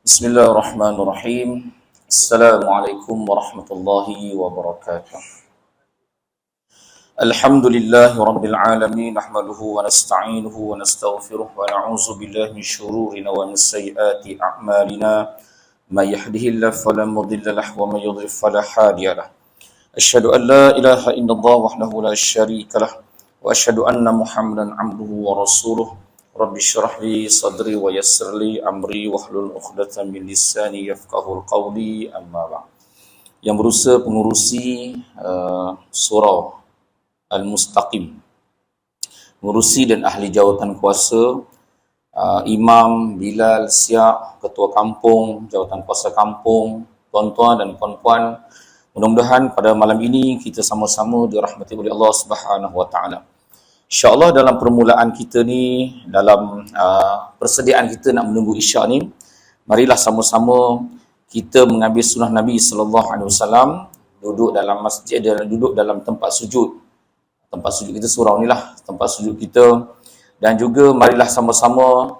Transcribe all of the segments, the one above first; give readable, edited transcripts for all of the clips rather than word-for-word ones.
Bismillahirrahmanirrahim. Assalamualaikum warahmatullahi wabarakatuh. Alhamdulillahi rabbil alamin, nahmaduhu wa nasta'inuhu wa nastaghfiruh wa na'udzu billahi min shururina wa min sayyiati a'malina. May yahdihillahu fala mudilla lahu wa may yudlil fala hadiya lahu. Asyhadu an la ilaha illallah wahdahu la syarika lahu wa asyhadu anna Muhammadan 'abduhu wa rasuluh. Rabbi syrah li sadri wa yassir li amri wahlul 'uqdatam min lisani yafqahul qawli, amma ba'd. Yang berusaha pengurusi surau Al-Mustaqim, pengurusi dan ahli jawatan kuasa, Imam Bilal Siak, ketua kampung, jawatan kuasa kampung, tuan-tuan dan puan-puan, mudah-mudahan pada malam ini kita sama-sama dirahmati oleh Allah Subhanahu wa taala. InsyaAllah dalam permulaan kita ni, dalam persediaan kita nak menunggu Isyak ni, marilah sama-sama kita mengambil sunnah Nabi SAW, duduk dalam masjid dan duduk dalam tempat sujud. Tempat sujud kita surau ni lah, tempat sujud kita. Dan juga marilah sama-sama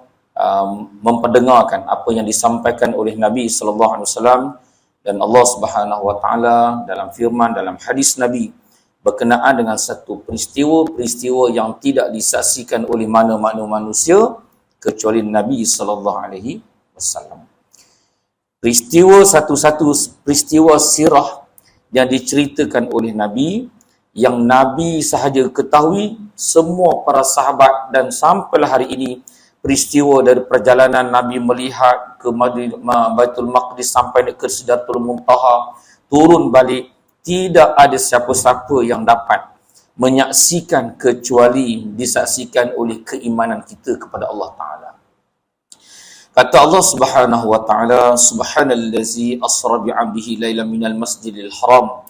memperdengarkan apa yang disampaikan oleh Nabi SAW dan Allah Subhanahu wa taala dalam firman, dalam hadis Nabi, berkenaan dengan satu peristiwa yang tidak disaksikan oleh mana-mana manusia kecuali Nabi SAW. Peristiwa satu-satu peristiwa sirah yang diceritakan oleh Nabi, yang Nabi sahaja ketahui, semua para sahabat, dan sampailah hari ini peristiwa dari perjalanan Nabi melihat ke Baitul Maqdis sampai ke Sidratul Muntaha, turun balik, tidak ada siapa-siapa yang dapat menyaksikan kecuali disaksikan oleh keimanan kita kepada Allah Ta'ala. Kata Allah Subhanahu wa Ta'ala, Subhanallazi asra bi'abdihi laylan minal masjidil haram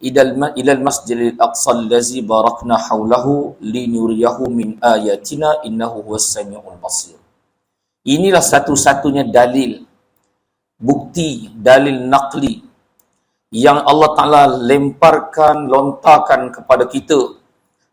ilal masjidil aqsa allazi barakna hawlahu linuriyahu min ayatina innahu huwas samiul basir. Inilah satu-satunya dalil, bukti, dalil naqli yang Allah Ta'ala lontarkan kepada kita,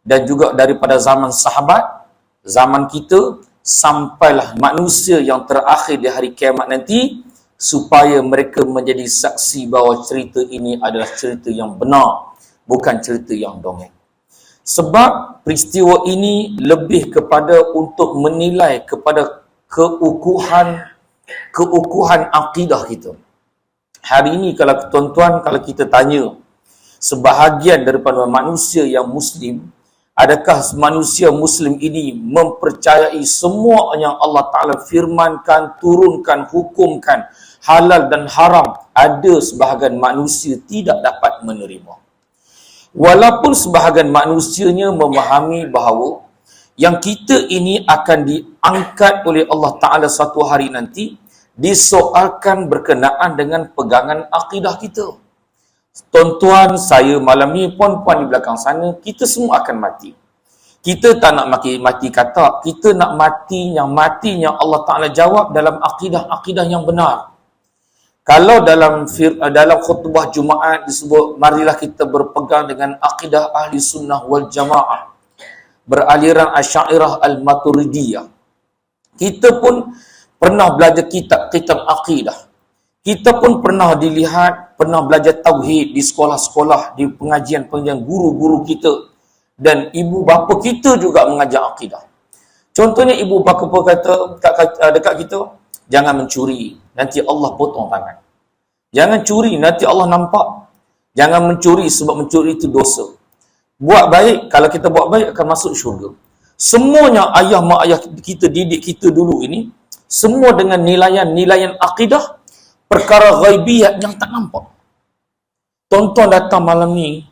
dan juga daripada zaman sahabat, zaman kita, sampailah manusia yang terakhir di hari kiamat nanti, supaya mereka menjadi saksi bahawa cerita ini adalah cerita yang benar, bukan cerita yang dongeng. Sebab peristiwa ini lebih kepada untuk menilai kepada keukuhan akidah kita. Hari ini kalau tuan-tuan, kalau kita tanya sebahagian daripada manusia yang Muslim, adakah manusia Muslim ini mempercayai semua yang Allah Ta'ala firmankan, turunkan, hukumkan, halal dan haram? Ada sebahagian manusia tidak dapat menerima. Walaupun sebahagian manusianya memahami bahawa yang kita ini akan diangkat oleh Allah Ta'ala suatu hari nanti, disoalkan berkenaan dengan pegangan akidah kita. Tuan-tuan, saya malam ni, puan-puan di belakang sana, kita semua akan mati. Kita tak nak mati kata, kita nak mati yang Allah Ta'ala jawab dalam akidah yang benar. Kalau dalam khutbah Jumaat disebut, marilah kita berpegang dengan akidah ahli sunnah wal jamaah, beraliran Asy'ariyah al-Maturidiyah. Kita pun pernah belajar kitab akidah. Kita pun pernah belajar tauhid di sekolah-sekolah, di pengajian-pengajian guru-guru kita. Dan ibu bapa kita juga mengajar akidah. Contohnya ibu bapa kata dekat kita, jangan mencuri, nanti Allah potong tangan. Jangan curi, nanti Allah nampak. Jangan mencuri sebab mencuri itu dosa. Buat baik, kalau kita buat baik akan masuk syurga. Semuanya ayah mak ayah kita didik kita dulu ini, semua dengan nilaian akidah, perkara ghaibiyat yang tak nampak. Tuan-tuan datang malam ni,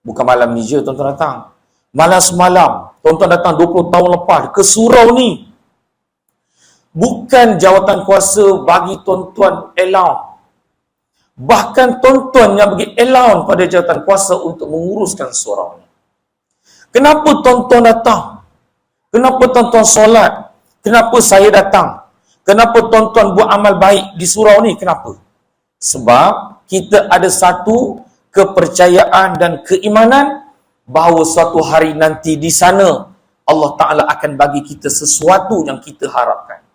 bukan malam ni je tuan-tuan datang, malam semalam, tuan-tuan datang 20 tahun lepas ke surau ni, bukan jawatan kuasa bagi tuan-tuan allowance, bahkan tuan-tuan yang bagi allowance pada jawatan kuasa untuk menguruskan surau ni. Kenapa tuan-tuan datang? Kenapa tuan-tuan solat? Kenapa saya datang? Kenapa tuan-tuan buat amal baik di surau ni? Kenapa? Sebab kita ada satu kepercayaan dan keimanan bahawa suatu hari nanti di sana Allah Ta'ala akan bagi kita sesuatu yang kita harapkan.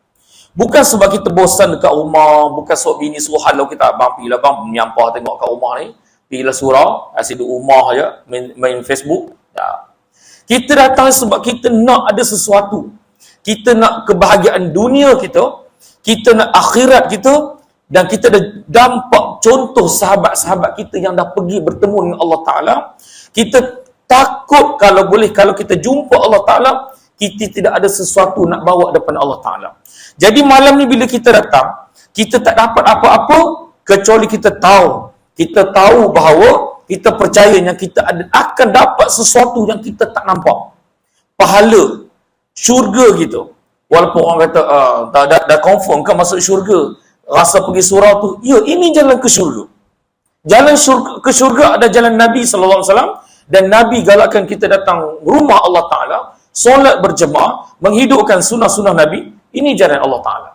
Bukan sebab kita bosan dekat rumah, bukan sebab bini suruh halau kita, abang pergilah bang menyampah tengok kat rumah ni, pergilah surau, asyik duduk rumah je, main Facebook. Tak. Kita datang sebab kita nak ada sesuatu. Kita nak kebahagiaan dunia kita nak akhirat kita, dan kita dah dampak contoh sahabat-sahabat kita yang dah pergi bertemu dengan Allah Ta'ala. Kita takut kalau kita jumpa Allah Ta'ala, kita tidak ada sesuatu nak bawa depan Allah Ta'ala. Jadi malam ni bila kita datang, kita tak dapat apa-apa kecuali kita tahu bahawa kita percayanya kita akan dapat sesuatu yang kita tak nampak. Pahala, syurga gitu. Walaupun orang kata dah confirm kan masuk syurga, rasa pergi surau tu, ya ini jalan ke syurga. Jalan ke syurga ada jalan Nabi SAW, dan Nabi galakkan kita datang rumah Allah Ta'ala, solat berjemaah, menghidupkan sunnah-sunnah Nabi. Ini jalan Allah Ta'ala.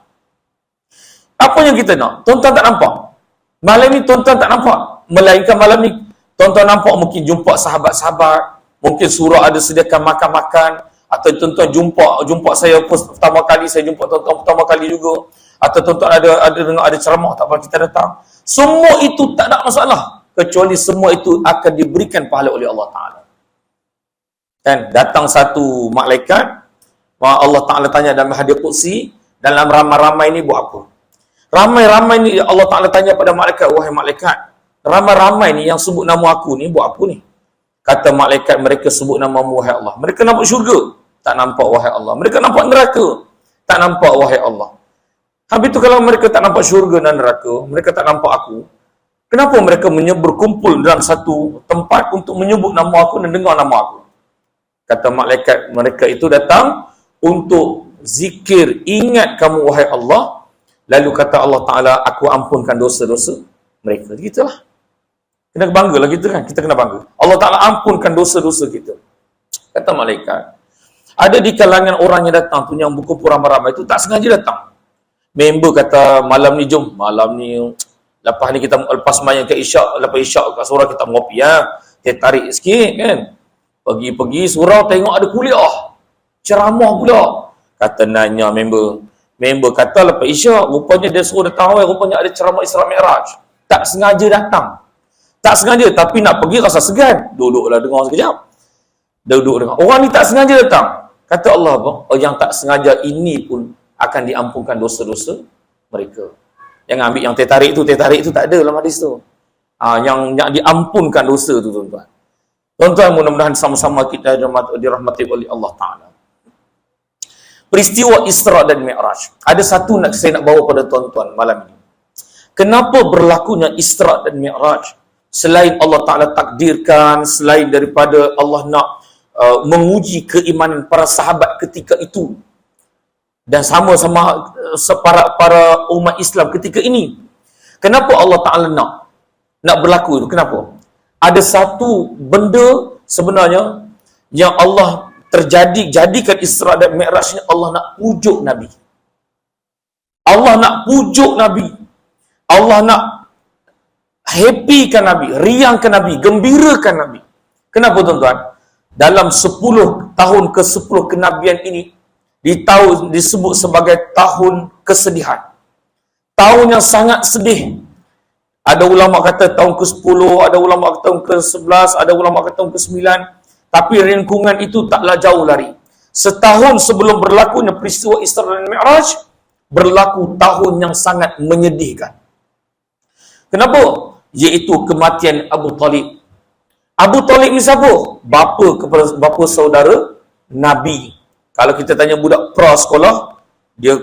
Apa yang kita nak? Tuan-tuan tak nampak. Malam ni tuan-tuan tak nampak. Melainkan malam ni tuan-tuan nampak mungkin jumpa sahabat-sahabat, mungkin surau ada sediakan makan-makan, atau tuan-tuan jumpa saya pertama kali, saya jumpa tuan-tuan pertama kali juga, atau tuan-tuan ada dengar ada ceramah, tak apa kita datang. Semua itu tak ada masalah, kecuali semua itu akan diberikan pahala oleh Allah Ta'ala. Kan? Datang satu malaikat, Allah Ta'ala tanya dalam hadis qudsi, dalam ramai-ramai ni buat apa? Ramai-ramai ni Allah Ta'ala tanya pada malaikat, wahai malaikat, ramai-ramai ni yang sebut nama aku ni buat apa ni? Kata malaikat, mereka sebut namamu wahai Allah. Mereka nampak syurga, tak nampak wahai Allah. Mereka nampak neraka, tak nampak wahai Allah. Habis tu kalau mereka tak nampak syurga dan neraka, mereka tak nampak aku, kenapa mereka berkumpul dalam satu tempat untuk menyebut nama aku dan dengar nama aku? Kata malaikat, mereka itu datang untuk zikir, ingat kamu wahai Allah. Lalu kata Allah Ta'ala, aku ampunkan dosa-dosa mereka. Gitulah. Kena bangga lah kita kan. Kita kena bangga. Allah Ta'ala ampunkan dosa-dosa kita. Kata malaikat. Ada di kalangan orang yang datang tu, yang berkumpul ramai-ramai tu, tak sengaja datang. Member kata, malam ni jom. Malam ni, lepas ni kita, lepas main ke isyak, lepas isyak kat surau kita ngopi ya. Dia tarik sikit kan. Pergi surau tengok ada kuliah. Ceramah pula. Kata nanya member. Member kata lepas isyak, rupanya dia suruh datang awal, rupanya ada ceramah Isra Mi'raj. Tak sengaja datang. Tak sengaja, tapi nak pergi rasa segan. Duduklah dengar sekejap. Duduk dengar. Orang ni tak sengaja datang. Kata Allah, yang tak sengaja ini pun akan diampunkan dosa-dosa mereka. Jangan ambil yang tertarik tu tak ada dalam hadis tu. Yang diampunkan dosa tu, tuan-tuan. Tuan-tuan, mudah-mudahan sama-sama kita dirahmati oleh Allah Ta'ala. Peristiwa Isra dan Mi'raj. Ada satu saya nak bawa pada tuan-tuan malam ini. Kenapa berlakunya Isra dan Mi'raj? Selain Allah Ta'ala takdirkan, selain daripada Allah nak menguji keimanan para sahabat ketika itu, dan sama-sama para umat Islam ketika ini. Kenapa Allah Ta'ala nak berlaku itu? Kenapa? Ada satu benda sebenarnya yang Allah jadikan Isra dan Mi'raj ni, Allah nak pujuk Nabi. Allah nak pujuk Nabi. Allah nak happykan Nabi, riangkan Nabi, gembirakan Nabi. Kenapa tuan-tuan? Dalam 10 tahun ke-10 kenabian ini disebut sebagai tahun kesedihan. Tahun yang sangat sedih. Ada ulama kata tahun ke-10, ada ulama kata tahun ke-11, ada ulama kata tahun ke-9. Tapi lingkungan itu taklah jauh lari. Setahun sebelum berlakunya peristiwa Isra dan Mi'raj, berlaku tahun yang sangat menyedihkan. Kenapa? Iaitu kematian Abu Talib. Abu Talib ni siapa? Bapa saudara Nabi. Kalau kita tanya budak pra-sekolah,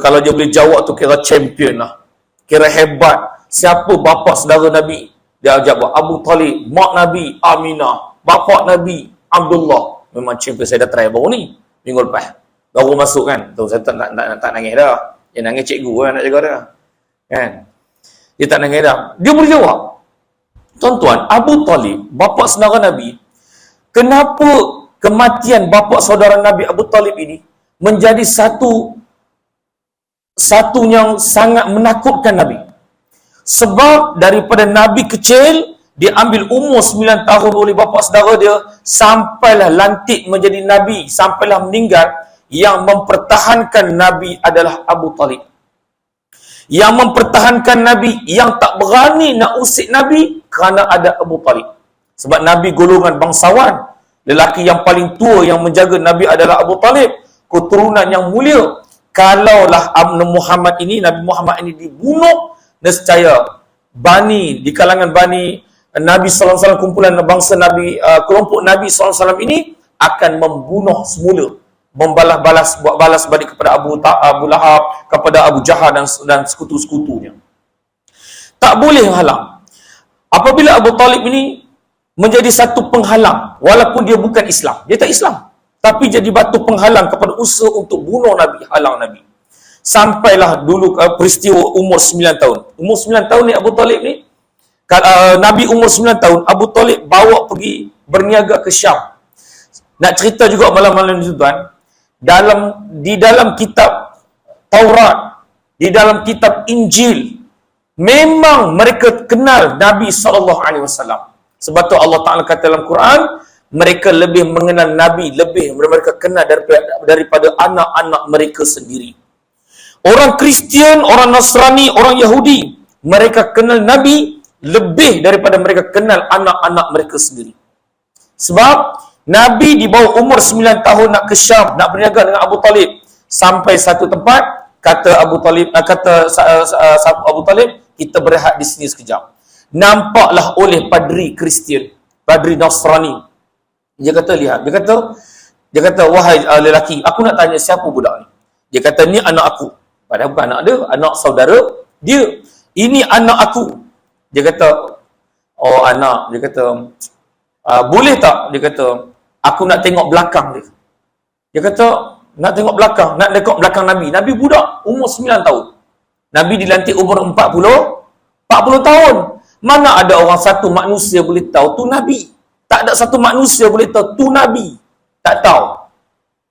kalau dia boleh jawab tu kira champion lah. Kira hebat. Siapa bapa saudara Nabi? Dia jawab Abu Talib, mak Nabi Aminah, bapa Nabi Abdullah. Memang champion. Saya dah try baru ni, minggu lepas. Baru masuk kan. Tu saya tak nangis dah. Yang nangis cikgu kan nak jaga dah. Kan? Dia tak nangis dah. Dia boleh jawab. Tuan-tuan, Abu Talib, bapa saudara Nabi, kenapa kematian bapa saudara Nabi Abu Talib ini menjadi satu yang sangat menakutkan Nabi? Sebab daripada Nabi kecil, dia ambil umur 9 tahun oleh bapa saudara dia, sampailah lantik menjadi Nabi, sampailah meninggal, yang mempertahankan Nabi adalah Abu Talib. Yang mempertahankan Nabi, yang tak berani nak usik Nabi kerana ada Abu Talib. Sebab Nabi golongan bangsawan. Lelaki yang paling tua yang menjaga Nabi adalah Abu Talib. Keturunan yang mulia. Kalaulah Nabi Muhammad ini dibunuh, nescaya Bani, di kalangan Bani Nabi SAW, kumpulan bangsa Nabi, kelompok Nabi SAW ini akan membunuh semula, buat balas balik kepada Abu Lahab, kepada Abu Jahal dan sekutu-sekutunya. Tak boleh halang. Apabila Abu Talib ini menjadi satu penghalang, walaupun dia bukan Islam, dia tak Islam, tapi jadi batu penghalang kepada usaha untuk bunuh Nabi, halang Nabi. Sampailah dulu peristiwa umur 9 tahun. Umur 9 tahun ni Abu Talib ni, Nabi umur 9 tahun, Abu Talib bawa pergi berniaga ke Syam. Nak cerita juga malam-malam ni tuan, di dalam kitab Taurat, di dalam kitab Injil, memang mereka kenal Nabi SAW. Sebab tu Allah Ta'ala kata dalam Quran, mereka lebih mengenal Nabi, mereka kenal daripada anak-anak mereka sendiri. Orang Kristian, orang Nasrani, orang Yahudi, mereka kenal Nabi lebih daripada mereka kenal anak-anak mereka sendiri. Sebab Nabi di bawah umur 9 tahun nak ke Syam, nak berniaga dengan Abu Talib. Sampai satu tempat, kata Abu Talib, kita berehat di sini sekejap. Nampaklah oleh padri Kristian, padri Nasrani. Dia kata, lihat, dia kata, wahai lelaki, aku nak tanya siapa budak ni. Dia kata, ni anak aku. Padahal bukan anak dia, anak saudara dia. Ini anak aku. Dia kata, oh anak, dia kata, boleh tak? Dia kata, aku nak tengok belakang dia. Dia kata, nak tengok belakang, nak tengok belakang Nabi. Nabi budak, umur 9 tahun. Nabi dilantik umur 40 tahun. Mana ada orang satu manusia boleh tahu tu Nabi? Tak ada satu manusia boleh tahu tu Nabi. Tak tahu.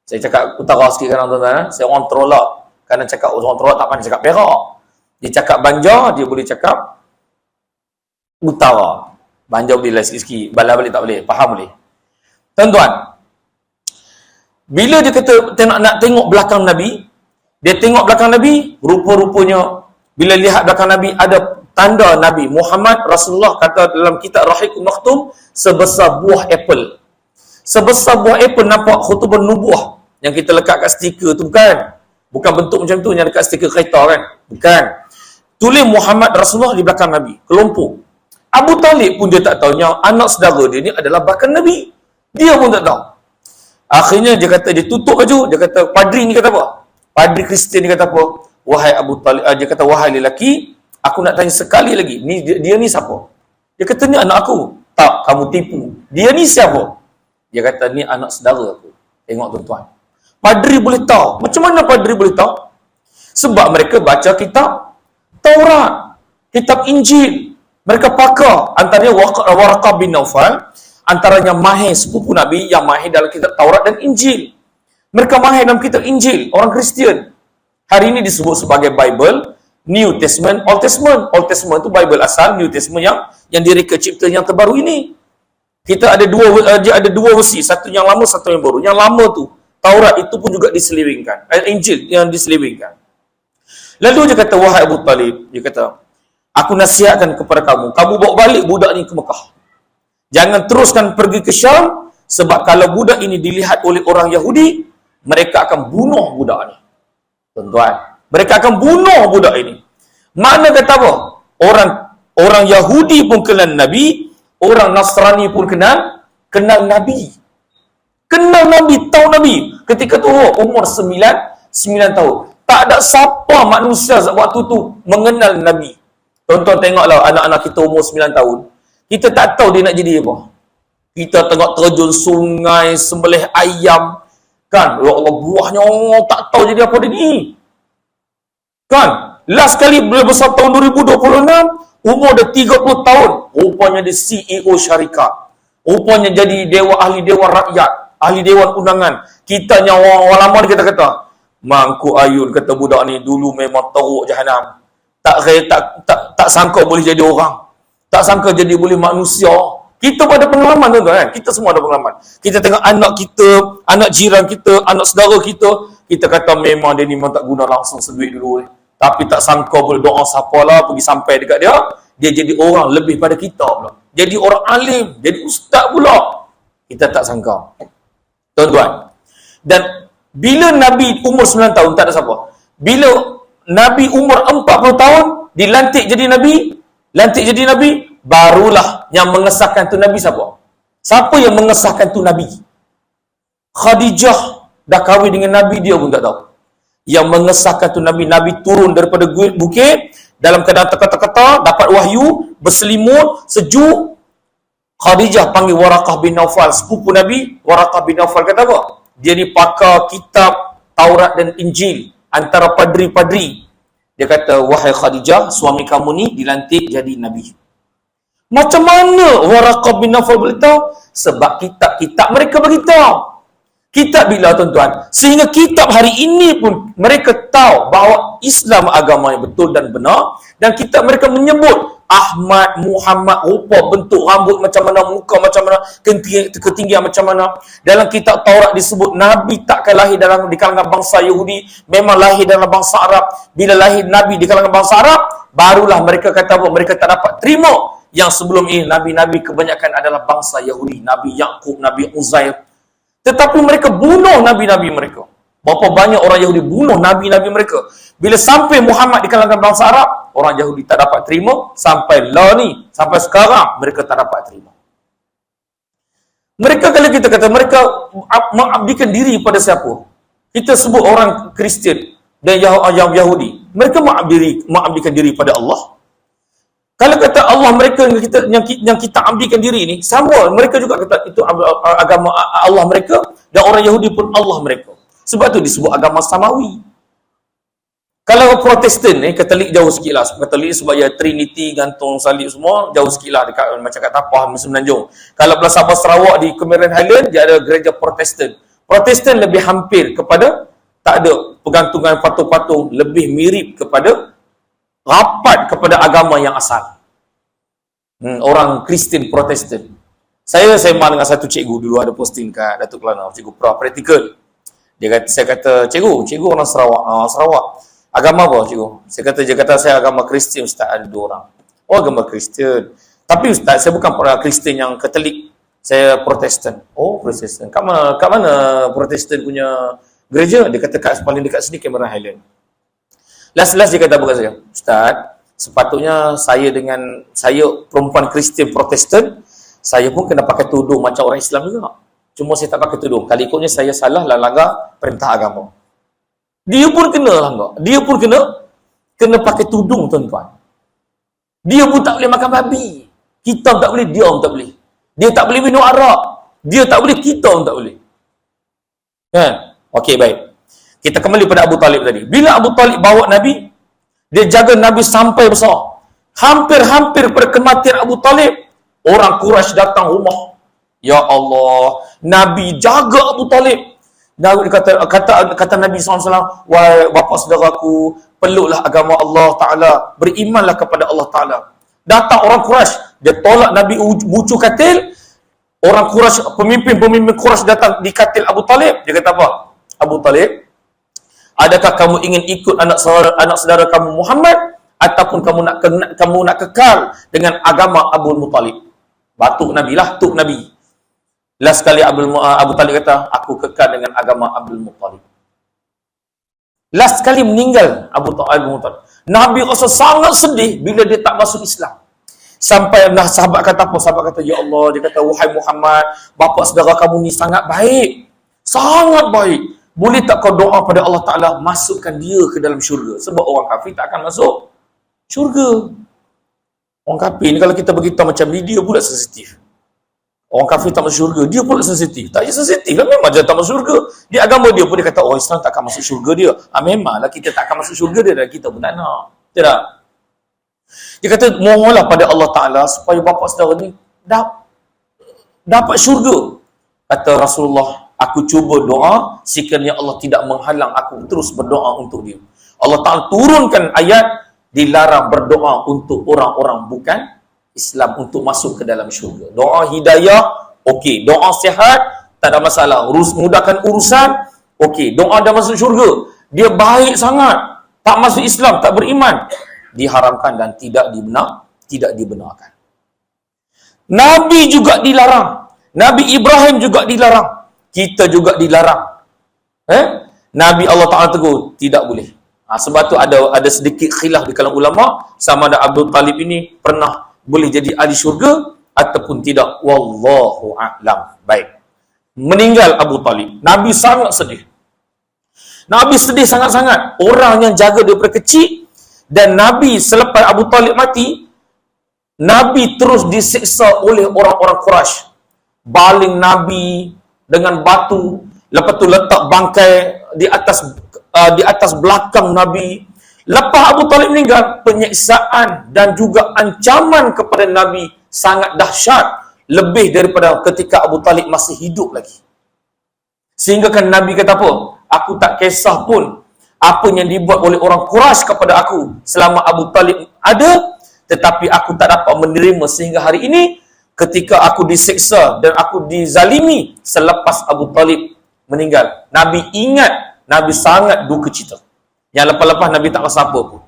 Saya cakap utara sikit kan tuan-tuan. Saya orang terolak. Kerana cakap orang terolak tak pandai cakap Perak. Dia cakap Banjar, dia boleh cakap utara. Banjar boleh lah sikit-sikit. Bala balik tak boleh. Faham boleh. Tuan-tuan, bila dia kata nak tengok belakang Nabi, dia tengok belakang Nabi, rupa-rupanya bila lihat belakang Nabi ada tanda Nabi Muhammad Rasulullah kata dalam kitab Rahiqul Maktum, sebesar buah apple. Sebesar buah apple, nampak khutbah nubuah yang kita lekat kat stiker tu, bukan? Bukan bentuk macam tu yang dekat stiker kereta kan? Bukan. Tulis Muhammad Rasulullah di belakang Nabi, kelompok. Abu Talib pun dia tak tahu yang anak saudara dia ni adalah bakal Nabi. Dia pun tak tahu. Akhirnya dia kata, dia tutup baju, dia kata, padri ni kata apa? Padri Kristian ni kata apa? Wahai Abu Talib, dia kata, wahai lelaki, aku nak tanya sekali lagi, dia ni siapa? Dia kata, ni anak aku. Tak, kamu tipu. Dia ni siapa? Dia kata, ni anak saudara aku. Tengok tuan-tuan. Padri boleh tahu. Macam mana padri boleh tahu? Sebab mereka baca kitab Taurat, kitab Injil. Mereka pakar. Antaranya Waraqah bin Naufal, antaranya mahir sepupu Nabi yang mahir dalam kitab Taurat dan Injil. Mereka mahir dalam kitab Injil, orang Kristian. Hari ini disebut sebagai Bible, New Testament, Old Testament. Old Testament itu Bible asal, New Testament yang direka cipta yang terbaru ini. Kita ada dua versi, satu yang lama, satu yang baru. Yang lama tu Taurat itu pun juga diselewengkan, Injil yang diselewengkan. Lalu dia kata, wahai Abu Talib, dia kata, aku nasihatkan kepada kamu bawa balik budak ni ke Mekah. Jangan teruskan pergi ke Syam, sebab kalau budak ini dilihat oleh orang Yahudi, mereka akan bunuh budak ni. Tuan-tuan, mereka akan bunuh budak ini. Mana kata apa? Orang Yahudi pun kenal Nabi, orang Nasrani pun kenal Nabi. Kenal Nabi, tahu Nabi. Ketika tu umur 9 tahun. Tak ada siapa manusia waktu tu mengenal Nabi. Tuan-tuan tengoklah anak-anak kita umur 9 tahun. Kita tak tahu dia nak jadi apa. Kita tengok terjun sungai, sembelih ayam. Kan? Ya Allah, buahnya tak tahu jadi apa dia ni. Kan? Last kali bila besar tahun 2026, umur dah 30 tahun. Rupanya dia CEO syarikat. Rupanya jadi ahli dewan rakyat. Ahli dewan undangan. Kita yang orang lama dia kata, Mangku Ayun kata budak ni dulu memang teruk jahanam. Tak sangka boleh jadi orang. Tak sangka jadi boleh manusia. Kita pun ada pengalaman tuan-tuan kan? Kita semua ada pengalaman. Kita tengok anak kita, anak jiran kita, anak saudara kita, kita kata memang dia ni memang tak guna langsung seduit dulu. Tapi tak sangka boleh doa siapa lah pergi sampai dekat dia, dia jadi orang lebih pada kita pula. Jadi orang alim, jadi ustaz pula. Kita tak sangka. Tuan-tuan. Dan bila Nabi umur 9 tahun, tak ada siapa. Bila Nabi umur 40 tahun, dilantik jadi Nabi, barulah yang mengesahkan tu Nabi siapa? Siapa yang mengesahkan tu Nabi? Khadijah dah kahwin dengan Nabi, dia pun tak tahu. Yang mengesahkan tu Nabi, Nabi turun daripada bukit, dalam keadaan terkata-kata, dapat wahyu, berselimut, sejuk. Khadijah panggil Waraqah bin Naufal, sepupu Nabi. Waraqah bin Naufal kata apa? Dia ni pakar kitab Taurat dan Injil, antara padri-padri. Dia kata, wahai Khadijah, suami kamu ni dilantik jadi Nabi. Macam mana Waraqah bin Naufal boleh tahu? Sebab kitab-kitab mereka beritahu. Kitab bila, tuan-tuan? Sehingga kitab hari ini pun mereka tahu bahawa Islam agama yang betul dan benar, dan kitab mereka menyebut Ahmad, Muhammad, rupa, bentuk rambut macam mana, muka macam mana, ketinggian macam mana. Dalam kitab Taurat disebut Nabi takkan lahir di kalangan bangsa Yahudi, memang lahir dalam bangsa Arab. Bila lahir Nabi di kalangan bangsa Arab, barulah mereka kata apa? Mereka tak dapat terima yang sebelum ini Nabi-Nabi kebanyakan adalah bangsa Yahudi. Nabi Yaqub, Nabi Uzair. Tetapi mereka bunuh Nabi-Nabi mereka. Berapa banyak orang Yahudi bunuh Nabi-Nabi mereka. Bila sampai Muhammad di kalangan bangsa Arab, orang Yahudi tak dapat terima. Sampai sampai sekarang, mereka tak dapat terima. Mereka, kalau kita kata, mereka mengabdikan diri pada siapa? Kita sebut orang Kristian dan Yahudi. Mereka mengabdikan diri pada Allah. Kalau kata Allah mereka yang kita abdikan diri ini, sama mereka juga kata itu agama Allah mereka, dan orang Yahudi pun Allah mereka. Sebab tu disebut agama samawi. Kalau Protestan Katolik jauh sikit lah. Katolik sebab ya Trinity, gantung salib semua, jauh sikit lah dekat macam kat Tapah, Semenanjung. Kalau belah Sabah Sarawak di Cameron Highland, dia ada gereja Protestan. Protestan lebih hampir kepada, tak ada pergantungan patung-patung, lebih mirip kepada, rapat kepada agama yang asal. Orang Kristian Protestan. Saya sembang dengan satu cikgu dulu, ada posting kat Datuk Kelana, cikgu praktikal. Saya kata, cikgu orang Sarawak. Sarawak. Agama apa, cikgu? Dia kata saya agama Kristian, Ustaz. Ada 2 orang. Oh, agama Kristian. Tapi Ustaz, saya bukan Kristian yang Katolik. Saya Protestan. Oh, Protestan. Kat mana Protestan punya gereja? Dia kata paling dekat sini, Cameron Highland. Last dia kata apa kat saya? Ustaz, sepatutnya saya perempuan Kristian Protestan, saya pun kena pakai tudung macam orang Islam juga. Cuma saya tak pakai tudung. Kali ikutnya saya salah langgar perintah agama. Dia pun kena langgar. Dia pun kena pakai tudung, tuan-tuan. Dia pun tak boleh makan babi. Kita tak boleh, dia pun tak boleh. Dia tak boleh minum arak. Dia tak boleh, kita pun tak boleh. Kan? Okey, baik. Kita kembali pada Abu Talib tadi. Bila Abu Talib bawa Nabi, dia jaga Nabi sampai besar. Hampir-hampir pada kematian Abu Talib, orang Quraisy datang rumah. Ya Allah, Nabi jaga Abu Talib. Kata Nabi SAW, wahai bapa saudaraku, peluklah agama Allah Ta'ala, berimanlah kepada Allah Ta'ala. Datang orang Quraisy, dia tolak Nabi bucu katil. Orang Quraisy, pemimpin Quraisy datang di katil Abu Talib. Dia kata apa? Abu Talib, adakah kamu ingin ikut anak saudara kamu Muhammad, ataupun kamu nak kekal dengan agama Abu Muttalib? Batuk Nabi lah, tuk Nabi. Last kali Abu Talib kata, aku kekal dengan agama Abdul Muttalib. Last kali meninggal Abu Muttalib. Nabi rasa sangat sedih bila dia tak masuk Islam. Sampai sahabat kata apa? Sahabat kata, ya Allah, dia kata, wahai Muhammad, bapa saudara kamu ni sangat baik. Sangat baik. Boleh tak kau doa pada Allah Ta'ala, masukkan dia ke dalam syurga? Sebab orang kafir tak akan masuk syurga. Orang kafir ni kalau kita beritahu macam ni, dia pula sensitif. Orang kafir tak masuk syurga, dia pula sensitif. Tak payah sensitif lah, memang dia tak masuk syurga. Di agama dia pun dia kata, orang Islam tak akan masuk syurga dia. Memanglah kita tak akan masuk syurga dia, dan kita pun tak nak. Tidak. Dia kata, mohonlah pada Allah Ta'ala supaya bapa saudara ni dapat syurga. Kata Rasulullah, aku cuba doa, sekiranya Allah tidak menghalang, aku terus berdoa untuk dia. Allah Ta'ala turunkan ayat, dilarang berdoa untuk orang-orang bukan Islam untuk masuk ke dalam syurga. Doa hidayah, okey. Doa sihat, tak ada masalah. Mudahkan urusan, okey. Doa dah masuk syurga, dia baik sangat. tak masuk Islam, tak beriman, diharamkan dan tidak dibenarkan. Nabi juga dilarang. Nabi Ibrahim juga dilarang. Kita juga dilarang. Nabi Allah Ta'ala tegur, tidak boleh. Sebab tu ada sedikit khilaf di kalangan ulama, sama ada Abdul Talib ini pernah boleh jadi ahli syurga ataupun tidak. Wallahu a'lam. Baik. Meninggal Abu Talib. Nabi sangat sedih. Nabi sedih sangat-sangat. Orang yang jaga daripada kecil, dan Nabi selepas Abu Talib mati, Nabi terus disiksa oleh orang-orang Quraisy. Baling Nabi dengan batu, lepas tu letak bangkai di atas belakang Nabi. Lepas Abu Talib meninggal, penyiksaan dan juga ancaman kepada Nabi sangat dahsyat, lebih daripada ketika Abu Talib masih hidup lagi. Sehingga kan Nabi kata apa? Aku tak kisah pun apa yang dibuat oleh orang Quraisy kepada aku selama Abu Talib ada, tetapi aku tak dapat menerima sehingga hari ini ketika aku disiksa dan aku dizalimi selepas Abu Talib meninggal. Nabi ingat, Nabi sangat duka cita. Yang lepas-lepas Nabi tak rasa apa pun.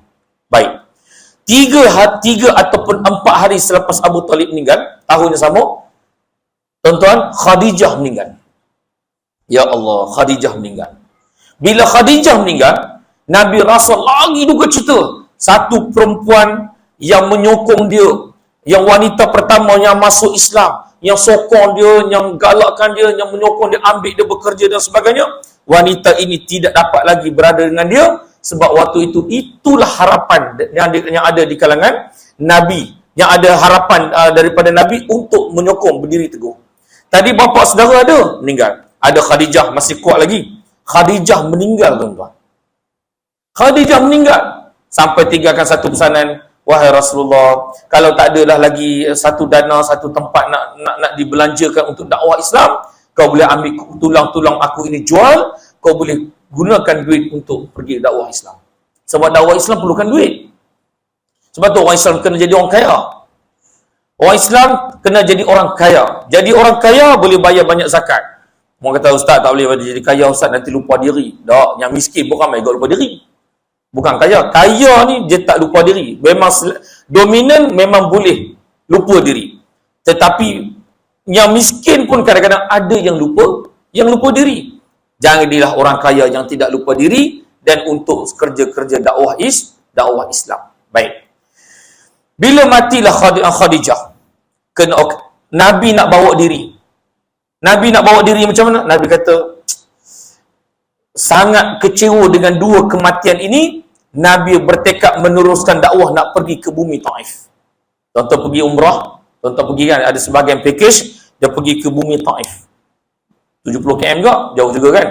Baik. 3 ataupun 4 hari selepas Abu Talib meninggal, tahun yang sama, tuan-tuan, Khadijah meninggal. Ya Allah, Khadijah meninggal. Bila Khadijah meninggal, Nabi rasa lagi duka cita. Satu perempuan yang menyokong dia, yang wanita pertama yang masuk Islam, yang sokong dia, yang galakkan dia, yang menyokong dia, ambil dia bekerja dan sebagainya, wanita ini tidak dapat lagi berada dengan dia, sebab waktu itu itulah harapan yang ada di kalangan Nabi, yang ada harapan daripada Nabi untuk menyokong, berdiri teguh. Tadi bapa saudara ada meninggal, ada Khadijah masih kuat lagi. Khadijah meninggal, tuan-tuan. Khadijah meninggal sampai tinggalkan satu pesanan, wahai Rasulullah, kalau tak adalah lagi satu dana, satu tempat nak dibelanjakan untuk dakwah Islam, kau boleh ambil tulang-tulang aku ini jual, kau boleh gunakan duit untuk pergi dakwah Islam. Sebab dakwah Islam perlukan duit. Sebab tu orang Islam kena jadi orang kaya. Orang Islam kena jadi orang kaya. Jadi orang kaya boleh bayar banyak zakat. Orang kata, ustaz tak boleh jadi kaya, ustaz nanti lupa diri. Tak, yang miskin pun ramai juga lupa diri. Bukan kaya. Kaya ni dia tak lupa diri. Memang dominan memang boleh lupa diri. Tetapi yang miskin pun kadang-kadang ada yang lupa diri. Jangan jadilah orang kaya yang tidak lupa diri dan untuk kerja-kerja dakwah Islam. Baik. Bila matilah Khadijah, Nabi nak bawa diri. Nabi nak bawa diri macam mana? Nabi kata, sangat kecewa dengan 2 kematian ini, Nabi bertekad meneruskan dakwah nak pergi ke bumi Taif. Tuan-tuan pergi umrah, tuan-tuan pergi kan, ada sebahagian package, dia pergi ke bumi Taif. 70 km juga, jauh juga kan.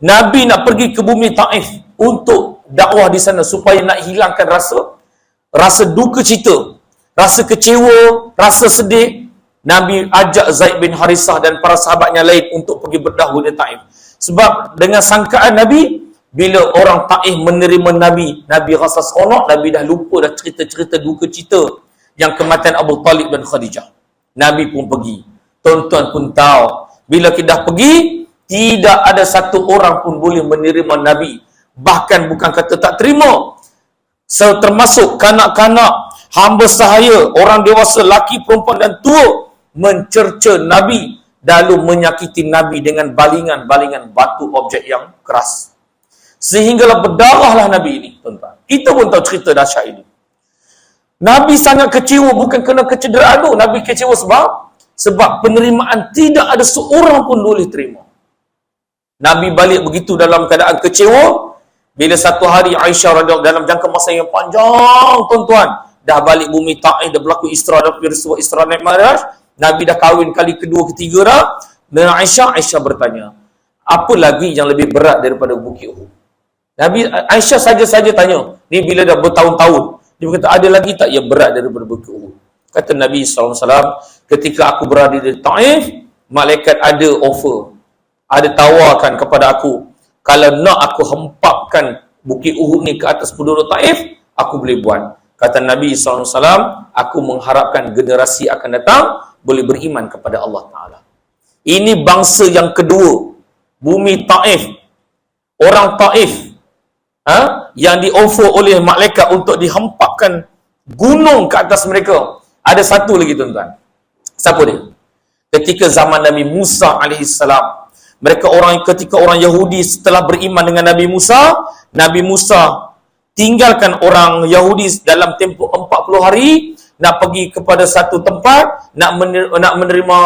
Nabi nak pergi ke bumi Taif untuk dakwah di sana supaya nak hilangkan rasa duka cita, rasa kecewa, rasa sedih. Nabi ajak Zaid bin Harisah dan para sahabatnya lain untuk pergi berdakwah di Taif. Sebab dengan sangkaan Nabi, bila orang Taif menerima Nabi, Nabi rasa seronok, Nabi dah lupa dah cerita-cerita duka cita yang kematian Abu Talib dan Khadijah. Nabi pun pergi. Tuan-tuan pun tahu, bila kita dah pergi, tidak ada satu orang pun boleh menerima Nabi. Bahkan bukan kata tak terima, termasuk kanak-kanak, hamba sahaya, orang dewasa, laki, perempuan dan tua, mencerca Nabi, lalu menyakiti Nabi dengan balingan-balingan batu objek yang keras. Sehinggalah berdarahlah Nabi ini, tuan-tuan. Kita pun tahu cerita dahsyat ini. Nabi sangat kecewa, bukan kerana kecederaan tu. Nabi kecewa sebab penerimaan tidak ada seorang pun boleh terima. Nabi balik begitu dalam keadaan kecewa. Bila satu hari Aisyah dalam jangka masa yang panjang, tuan-tuan, dah balik bumi Taif, dah berlaku Isra, dah peristiwa Isra naik Mi'raj, Nabi dah kahwin kali kedua, ketiga dah. Dengan Aisyah bertanya, apa lagi yang lebih berat daripada Bukit Uhud? Aisyah saja-saja tanya, ni bila dah bertahun-tahun, dia berkata, ada lagi tak yang berat daripada Bukit Uhud? Kata Nabi SAW, ketika aku berada di Taif, malaikat ada offer, ada tawarkan kepada aku, kalau nak aku hempapkan Bukit Uhud ni ke atas penduduk Taif, aku boleh buat. Kata Nabi SAW, aku mengharapkan generasi akan datang boleh beriman kepada Allah Ta'ala. Ini bangsa yang kedua, bumi Taif. Orang Taif yang di-offer oleh malaikat untuk dihempapkan gunung ke atas mereka. Ada satu lagi tuan-tuan. Siapa dia? Ketika zaman Nabi Musa alaihissalam, ketika orang Yahudi setelah beriman dengan Nabi Musa tinggalkan orang Yahudi dalam tempoh 40 hari, nak pergi kepada satu tempat, nak menerima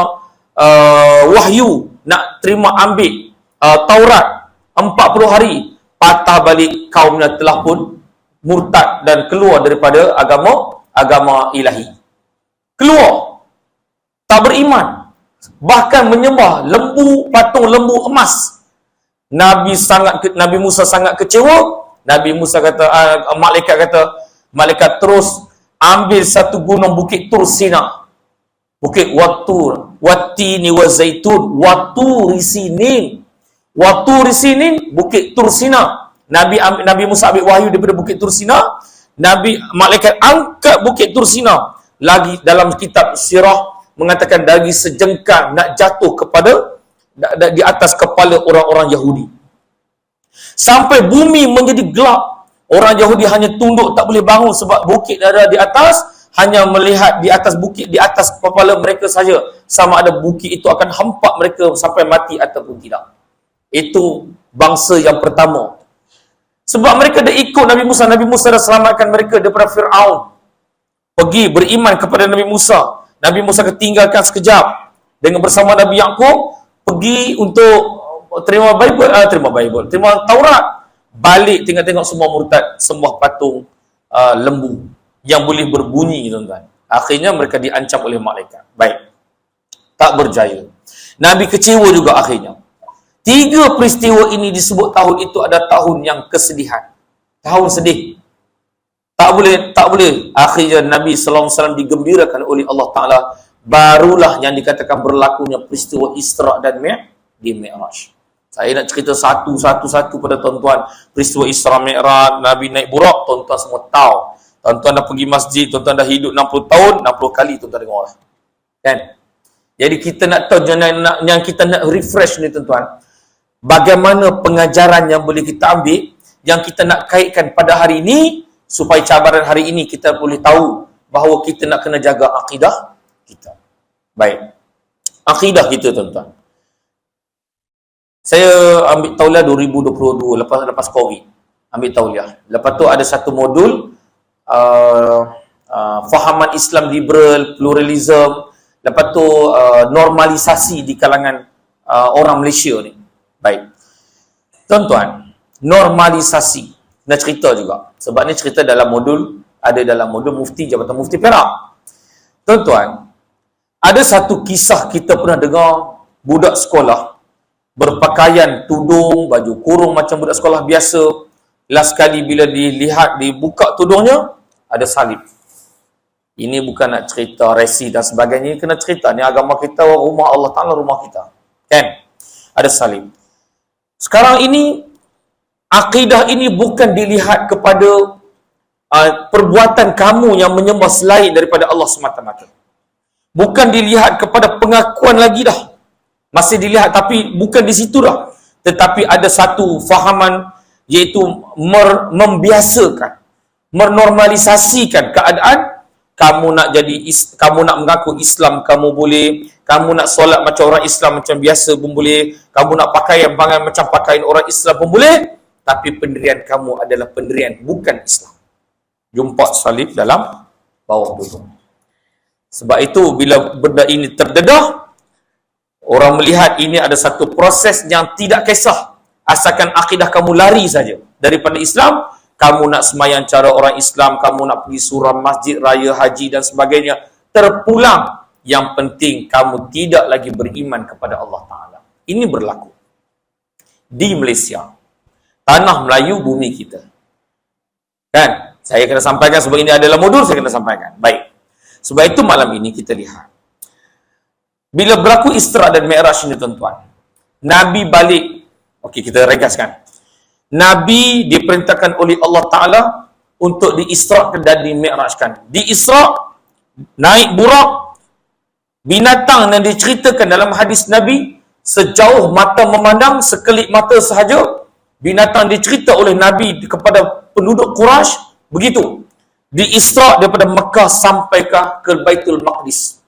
wahyu, nak terima ambil Taurat 40 hari, patah balik kaumnya telah pun murtad dan keluar daripada agama ilahi. Keluar, tak beriman, bahkan menyembah patung lembu emas. Nabi Musa sangat kecewa. Nabi Musa kata, malaikat terus ambil satu gunung bukit Tur Sina, bukit Watur, Wattini wa Zaitun, Waturi Sinin, bukit Tur Sina. Nabi Musa ambil wahyu daripada bukit Tur Sina. Malaikat angkat bukit Tur Sina. Lagi dalam kitab sirah mengatakan dari sejengkal nak jatuh di atas kepala orang-orang Yahudi. Sampai bumi menjadi gelap. Orang Yahudi hanya tunduk, tak boleh bangun sebab bukit ada di atas. Hanya melihat di atas bukit, di atas kepala mereka saja, sama ada bukit itu akan hempap mereka sampai mati ataupun tidak. Itu bangsa yang pertama. Sebab mereka dah ikut Nabi Musa. Nabi Musa dah selamatkan mereka daripada Fir'aun. Pergi beriman kepada Nabi Musa. Nabi Musa ketinggalkan sekejap dengan bersama Nabi Yaqub, pergi untuk terima Taurat. Balik tengok-tengok semua murtad, sembah patung lembu yang boleh berbunyi, tuan-tuan. Akhirnya mereka diancam oleh malaikat. Baik, tak berjaya. Nabi kecewa juga akhirnya. 3 peristiwa ini disebut tahun itu ada tahun yang kesedihan, tahun sedih. Tak boleh. Akhirnya Nabi SAW digembirakan oleh Allah Ta'ala. Barulah yang dikatakan berlakunya peristiwa Isra' dan Mi'raj. Saya nak cerita satu-satu pada tuan-tuan. Peristiwa Isra' Mi'raj, Nabi naik burak, tuan-tuan semua tahu. Tuan-tuan dah pergi masjid, tuan-tuan dah hidup 60 tahun, 60 kali tuan-tuan dengar lah. Kan? Jadi kita nak tahu, yang kita nak refresh ni tuan-tuan, bagaimana pengajaran yang boleh kita ambil, yang kita nak kaitkan pada hari ini, supaya cabaran hari ini kita boleh tahu bahawa kita nak kena jaga akidah kita. Baik. Akidah kita tuan-tuan. Saya ambil tauliah 2022 lepas Covid. Ambil tauliah. Lepas tu ada satu modul fahaman Islam liberal, pluralism. Lepas tu normalisasi di kalangan orang Malaysia ni. Baik. Tuan-tuan, normalisasi. Nak cerita juga. Sebab ni cerita dalam modul Mufti Jabatan Mufti Perak. Tuan-tuan, ada satu kisah kita pernah dengar budak sekolah berpakaian tudung, baju kurung macam budak sekolah biasa. Last kali bila dibuka tudungnya, ada salib. Ini bukan nak cerita resi dan sebagainya, kena cerita. Ni agama kita, rumah Allah Ta'ala, rumah kita. Kan? Ada salib. Sekarang ini, akidah ini bukan dilihat kepada perbuatan kamu yang menyembah selain daripada Allah semata-mata. Bukan dilihat kepada pengakuan lagi dah. Masih dilihat, tapi bukan di situ dah. Tetapi ada satu fahaman, iaitu membiasakan, menormalisasikan keadaan. Kamu nak mengaku Islam, kamu boleh. Kamu nak solat macam orang Islam macam biasa pun boleh. Kamu nak pakaian macam pakaian orang Islam pun boleh. Tapi pendirian kamu adalah pendirian bukan Islam. Jumpa salib dalam bawah tudung. Sebab itu bila benda ini terdedah, orang melihat ini ada satu proses yang tidak kisah. Asalkan akidah kamu lari saja daripada Islam, kamu nak semayang cara orang Islam, kamu nak pergi surau masjid, raya, haji dan sebagainya, terpulang. Yang penting kamu tidak lagi beriman kepada Allah Ta'ala. Ini berlaku di Malaysia, tanah Melayu, bumi kita. Kan? Saya kena sampaikan sebab ini adalah modul, saya kena sampaikan. Baik. Sebab itu malam ini kita lihat. Bila berlaku Isra' dan Mi'raj ini tuan-tuan, Nabi balik. Okey, kita regaskan. Nabi diperintahkan oleh Allah Ta'ala untuk di-Isra' dan di-Mi'rajkan. Di Isra', naik burak, binatang yang diceritakan dalam hadis Nabi, sejauh mata memandang, sekelip mata sahaja, binatang dicerita oleh Nabi kepada penduduk Quraisy begitu. Di Isra daripada Mekah sampai ke Baitul Maqdis.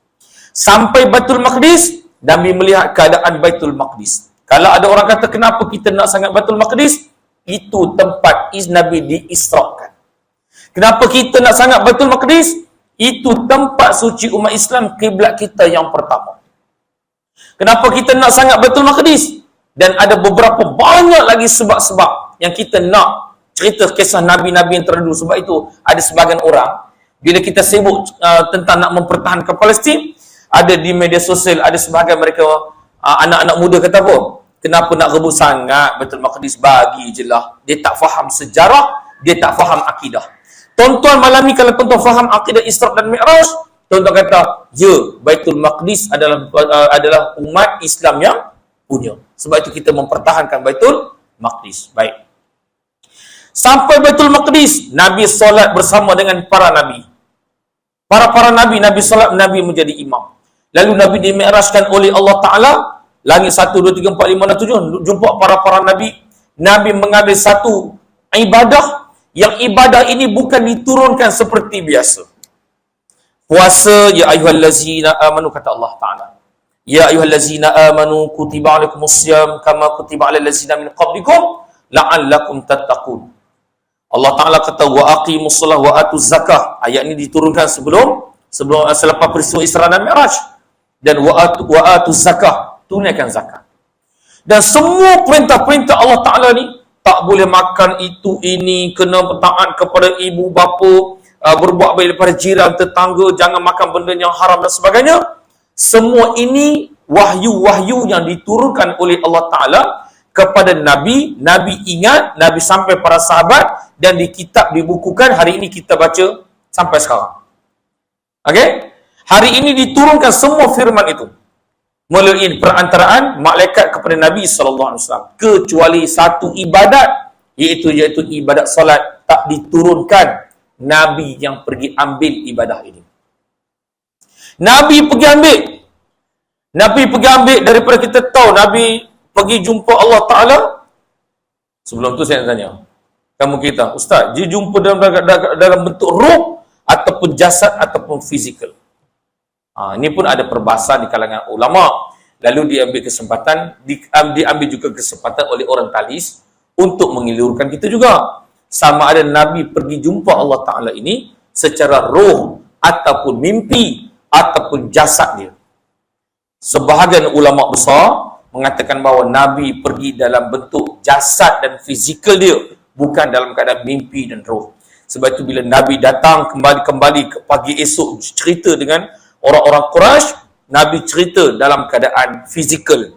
Sampai Baitul Maqdis, Nabi melihat keadaan Baitul Maqdis. Kalau ada orang kata kenapa kita nak sangat Baitul Maqdis, itu tempat Nabi diisrakan. Kenapa kita nak sangat Baitul Maqdis? Itu tempat suci umat Islam, kiblat kita yang pertama. Kenapa kita nak sangat Baitul Maqdis? Dan ada beberapa banyak lagi sebab-sebab yang kita nak cerita kisah Nabi-Nabi yang terdahulu. Sebab itu ada sebahagian orang, bila kita sibuk tentang nak mempertahankan Palestin, ada di media sosial, ada sebahagian mereka, anak-anak muda kata apa? Kenapa nak rebut sangat Baitul Maqdis? Bagi je lah. Dia tak faham sejarah, dia tak faham akidah. Tuan-tuan malam ni kalau tuan-tuan faham akidah Isra dan Mi'raj, tuan-tuan kata, ya, Baitul Maqdis adalah umat Islam yang punya. Sebab itu kita mempertahankan Baitul Maqdis. Baik. Sampai Baitul Maqdis, Nabi solat bersama dengan para Nabi. Para Nabi, Nabi solat, Nabi menjadi imam. Lalu Nabi dimi'rajkan oleh Allah Ta'ala, langit 1, 2, 3, 4, 5, 6, 7, jumpa para Nabi. Nabi mengambil satu ibadah, yang ibadah ini bukan diturunkan seperti biasa. Puasa, ya ayyuhallazina amanu, kata Allah Ta'ala. Ya ayyuhallazina amanu kutiba alaikumusiyam kama kutiba alal ladzina min qablikum la'allakum tattaqun. Allah Ta'ala kata wa aqimus shalah wa atuz zakah. Ayat ini diturunkan selepas peristiwa Isra dan Mi'raj. Dan wa atuz zakah, tunaikan zakat. Dan semua perintah-perintah Allah Ta'ala ni, tak boleh makan itu, ini, kena taat kepada ibu bapa, berbuat baik daripada jiran, tetangga, jangan makan benda yang haram dan sebagainya. Semua ini wahyu-wahyu yang diturunkan oleh Allah Ta'ala kepada Nabi. Nabi ingat, Nabi sampai para sahabat, dan di kitab dibukukan. Hari ini kita baca sampai sekarang. Okey? Hari ini diturunkan semua firman itu melalui perantaraan malaikat kepada Nabi SAW. Kecuali satu ibadat, iaitu ibadat solat, tak diturunkan. Nabi yang pergi ambil ibadah ini. Nabi pergi ambil daripada kita tahu Nabi pergi jumpa Allah Ta'ala. Sebelum tu saya nak tanya kamu kita, Ustaz, dia jumpa dalam bentuk roh ataupun jasad ataupun fizikal? Ini pun ada perbahasan di kalangan ulama. Lalu diambil juga kesempatan oleh orientalis untuk mengilurkan kita juga. Sama ada Nabi pergi jumpa Allah Ta'ala ini secara roh ataupun mimpi ataupun jasad dia. Sebahagian ulama besar mengatakan bahawa Nabi pergi dalam bentuk jasad dan fizikal dia, bukan dalam keadaan mimpi dan roh. Sebab itu bila Nabi datang kembali ke pagi esok cerita dengan orang-orang Quraisy, Nabi cerita dalam keadaan fizikal.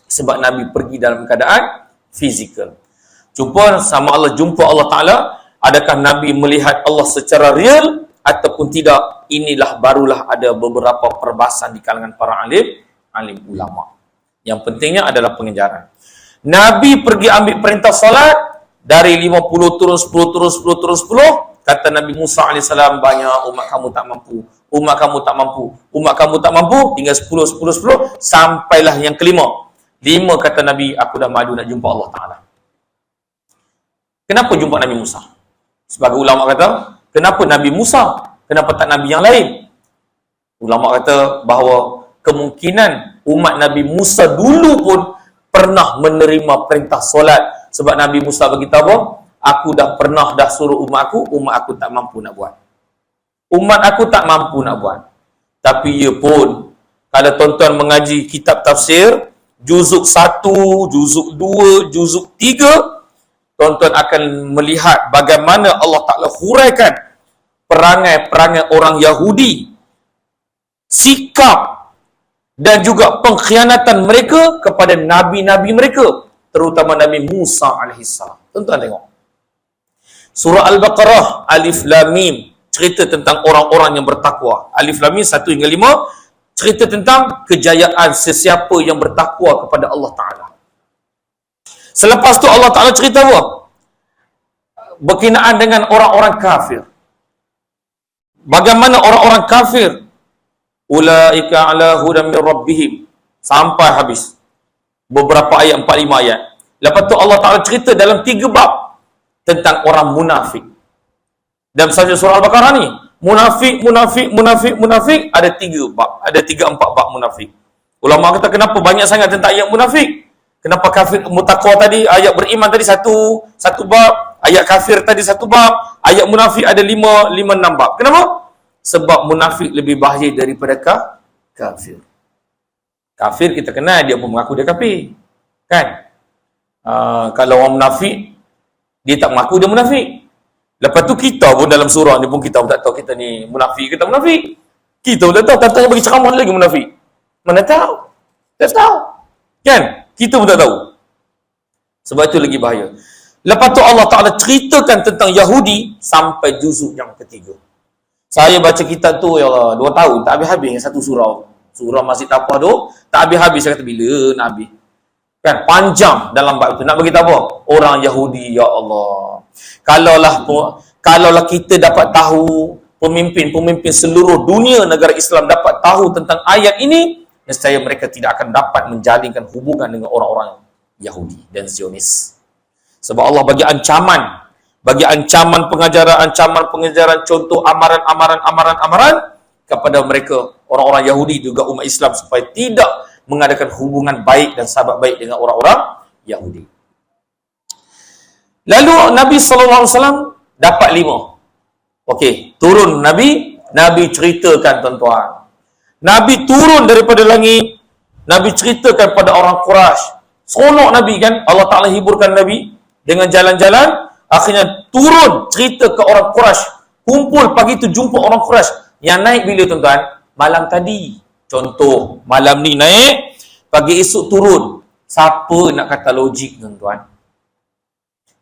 Sebab Nabi pergi dalam keadaan fizikal. Jumpa Allah Ta'ala, adakah Nabi melihat Allah secara real ataupun tidak? Inilah barulah ada beberapa perbahasan di kalangan para alim ulama. Yang pentingnya adalah pengejaran. Nabi pergi ambil perintah salat dari 50 turun 10 turun 10 turun 10. Kata Nabi Musa AS, banyak umat kamu tak mampu. Umat kamu tak mampu, tinggal 10, sampailah yang kelima. 5 kata Nabi, aku dah malu nak jumpa Allah Ta'ala. Kenapa jumpa Nabi Musa? Sebagai ulama kata, kenapa Nabi Musa? Kenapa tak Nabi yang lain? Ulama kata bahawa kemungkinan umat Nabi Musa dulu pun pernah menerima perintah solat. Sebab Nabi Musa beritahu apa? Aku dah suruh umat aku tak mampu nak buat. Umat aku tak mampu nak buat. Tapi ia pun, kalau tuan-tuan mengaji kitab tafsir, juzuk 1, juzuk 2, juzuk 3, tuan-tuan akan melihat bagaimana Allah Ta'ala huraikan perangai-perangai orang Yahudi, sikap dan juga pengkhianatan mereka kepada nabi-nabi mereka, terutama Nabi Musa AS. Tuan-tuan tengok surah Al-Baqarah, Alif Lam Mim, cerita tentang orang-orang yang bertakwa. Alif Lam Mim 1 hingga 5 cerita tentang kejayaan sesiapa yang bertakwa kepada Allah Ta'ala. Selepas tu Allah Ta'ala cerita apa? Berkenaan dengan orang-orang kafir. Bagaimana orang-orang kafir? Ulaika ala hudan min rabbihim. Sampai habis. Beberapa ayat, 4-5 ayat. Lepas tu Allah Ta'ala cerita dalam 3 bab tentang orang munafik. Dalam saja surah Al-Baqarah ni, munafik ada 3 bab, ada 3-4 bab munafik. Ulama kata kenapa banyak sangat tentang ayat munafik? Kenapa kafir mutakwa tadi, ayat beriman tadi satu bab, ayat kafir tadi 1 bab, ayat munafik ada 5-6 bab. Kenapa? Sebab munafik lebih bahaya daripada kafir. Kafir kita kenal, dia pun mengaku dia kafir. Kan? Kalau orang munafik, dia tak mengaku dia munafik. Lepas tu kita pun dalam surah ni pun kita pun tak tahu kita ni munafik ke tak munafik. Kita pun tak tahu, katanya bagi ceramah lagi munafik. Mana tahu? Tak tahu. Kan? Kita pun tak tahu. Sebab itu lagi bahaya. Lepas tu Allah Ta'ala ceritakan tentang Yahudi sampai juzuk yang ketiga. Saya baca kitab tu, ya Allah, 2 tahun, tak habis-habis satu surah. Surah Masjid Taqwa tu, tak habis-habis. Saya kata, bila nak habis? Kan, panjang dalam bab itu. Nak beritahu apa? Orang Yahudi, ya Allah. Kalaulah kita dapat tahu, pemimpin-pemimpin seluruh dunia negara Islam dapat tahu tentang ayat ini, nescaya mereka tidak akan dapat menjalinkan hubungan dengan orang-orang Yahudi dan Zionis. Sebab Allah bagi ancaman pengajaran, contoh amaran kepada mereka, orang-orang Yahudi juga umat Islam, supaya tidak mengadakan hubungan baik dan sahabat baik dengan orang-orang Yahudi. Lalu Nabi SAW dapat 5. Okey, turun Nabi ceritakan tuan-tuan. Nabi turun daripada langit, Nabi ceritakan pada orang Quraisy. Seronok Nabi kan, Allah Ta'ala hiburkan Nabi dengan jalan-jalan, akhirnya turun cerita ke orang Quraisy. Kumpul pagi tu jumpa orang Quraisy. Yang naik bila tuan-tuan? Malam tadi. Contoh, malam ni naik, pagi esok turun. Siapa nak kata logik tuan-tuan?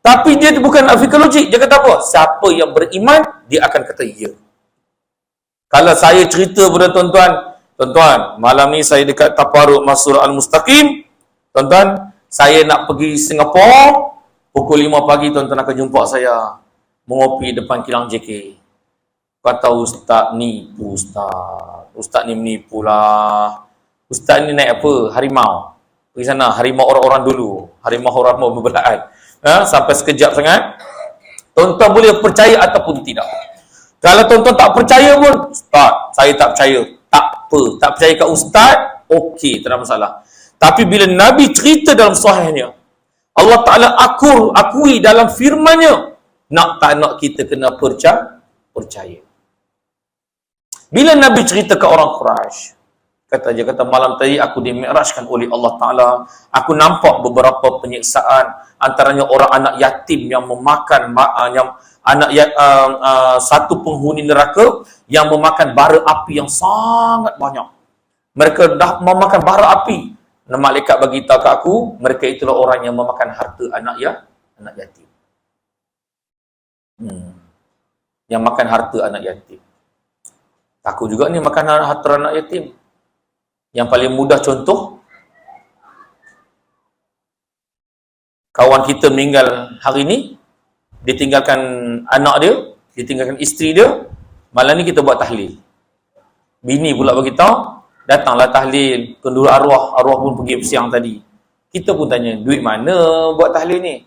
Tapi dia bukan nak fikir logik. Dia kata apa? Siapa yang beriman, dia akan kata ya. Kalau saya cerita kepada tuan-tuan, malam ni saya dekat Taparuk Masur Al-Mustaqim, tuan-tuan, saya nak pergi Singapura, pukul 5 pagi tuan-tuan akan jumpa saya mengopi depan kilang JK. Kata ustaz nipu, ustaz ni menipu lah. Ustaz ni naik apa? Harimau. Pergi sana, harimau orang-orang dulu. Harimau berbelaan. Sampai sekejap sangat. Tuan-tuan boleh percaya ataupun tidak. Kalau tuan-tuan tak percaya pun, ustaz, saya tak percaya. Tak apa. Tak percaya kat ustaz, okey, tak ada masalah. Tapi bila Nabi cerita dalam sahihnya, Allah Ta'ala akui dalam firman-Nya, nak tak nak kita kena percaya. Bila Nabi cerita ke orang Quraisy, kata malam tadi aku dimi'rajkan oleh Allah Ta'ala, aku nampak beberapa penyiksaan, antaranya orang anak yatim yang memakan satu penghuni neraka yang memakan bara api yang sangat banyak. Mereka dah memakan bara api. Malaikat bagi tahu ke aku, mereka itulah orang yang memakan harta anak yatim. Yang makan harta anak yatim. Aku juga ni makan harta anak yatim. Yang paling mudah contoh, kawan kita meninggal hari ni, ditinggalkan anak dia, ditinggalkan isteri dia, malam ni kita buat tahlil. Bini pula bagi tahu, datanglah tahlil, penduduk arwah pun pergi siang tadi. Kita pun tanya, duit mana buat tahlil ni?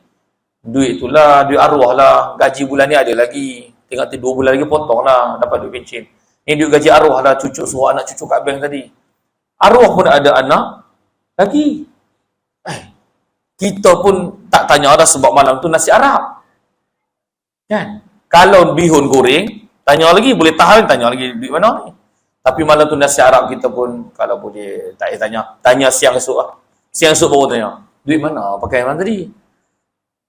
Duit itulah, duit arwah lah, gaji bulan ni ada lagi. Tengok 2 bulan lagi potong lah, dapat duit pencen. Ni duit gaji arwah lah, suruh anak cucu kat bank tadi. Arwah pun ada anak lagi. Kita pun tak tanya dah sebab malam tu nasi Arab. Kan? Kalau bihun goreng, tanya lagi, boleh tahan, tanya lagi duit mana ni. Tapi malam tu nasi Arab kita pun, kalau boleh, tak payah tanya siang esok lah. Siang esok baru tanya, duit mana, pakai mana tadi?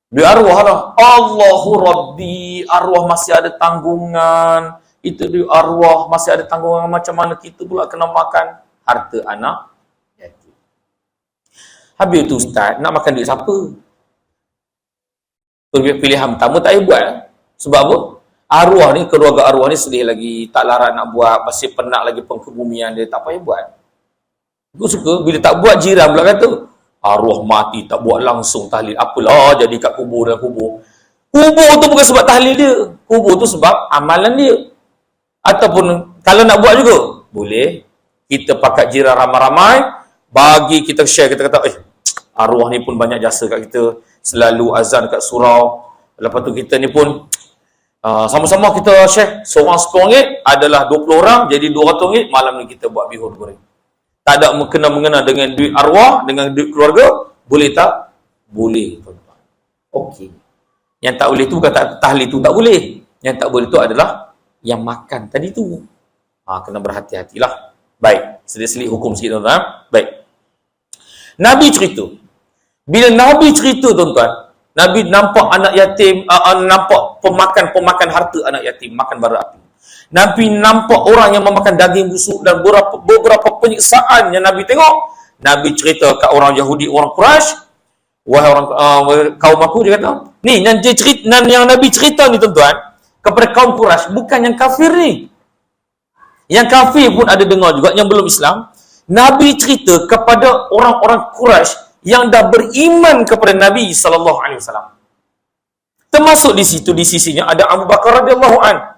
Duit arwah lah. Allahu Rabbi, arwah masih ada tanggungan. Itu duit arwah, masih ada tanggungan, macam mana kita pula kena makan harta anak yatim. Habis tu ustaz, nak makan duit siapa? Pilihan pertama tak payah buat. Sebab apa? Arwah ni, keluarga arwah ni sedih lagi, tak larat nak buat, masih penat lagi pengkebumian dia, tak payah buat. Aku suka, bila tak buat jiran pula kata, arwah mati, tak buat langsung tahlil. Apalah jadi kat kubur dan kubur. Kubur tu bukan sebab tahlil dia. Kubur tu sebab amalan dia. Ataupun, kalau nak buat juga, boleh. Kita pakat jiran ramai-ramai, bagi kita share, kita kata, Arwah ni pun banyak jasa kat kita, selalu azan kat surau. Lepas tu kita ni pun sama-sama kita share, seorang RM10 adalah 20 orang, jadi RM200. Malam ni kita buat bihun goreng. Tak ada mengena dengan duit arwah, dengan duit keluarga. Boleh tak? Boleh, tuan-tuan. Okey. Yang tak boleh tu bukan tahlil tu tak boleh. Yang tak boleh tu adalah yang makan tadi tu. Kena berhati-hatilah. Baik, selit-selit hukum sikit, tuan-tuan. Baik. Nabi cerita. Bila Nabi cerita, tuan-tuan, Nabi nampak anak yatim, nampak pemakan harta anak yatim, makan bara api. Nabi nampak orang yang memakan daging busuk dan beberapa penyiksaan yang Nabi tengok. Nabi cerita kat orang Yahudi, orang Quraisy, wahai orang kaum aku, dia kata, ni yang Nabi cerita ni, tuan-tuan, kepada kaum Quraisy, bukan yang kafir ni. Yang kafir pun ada dengar juga, yang belum Islam. Nabi cerita kepada orang-orang Quraisy yang dah beriman kepada Nabi SAW. Termasuk di situ, di sisinya ada Abu Bakar radhiyallahu an.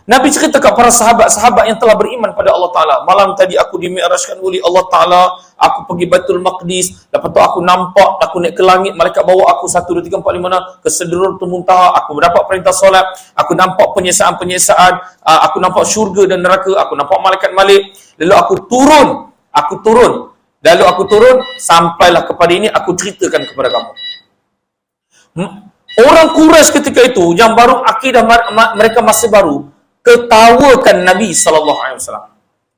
Nabi cerita kat para sahabat-sahabat yang telah beriman pada Allah Ta'ala. Malam tadi aku dimi'rajkan oleh Allah Ta'ala, aku pergi Baitul Maqdis, lepas tu aku nampak, aku naik ke langit, malaikat bawa aku 1, 2, 3, 4, 5, 6 ke Sidratul Muntaha, aku mendapat perintah solat, aku nampak penyiksaan, aku nampak syurga dan neraka, aku nampak malaikat Malik, lalu aku turun, sampailah kepada ini, aku ceritakan kepada kamu. Orang Quraisy ketika itu, yang baru akidah mereka masih baru, ketawakan Nabi SAW.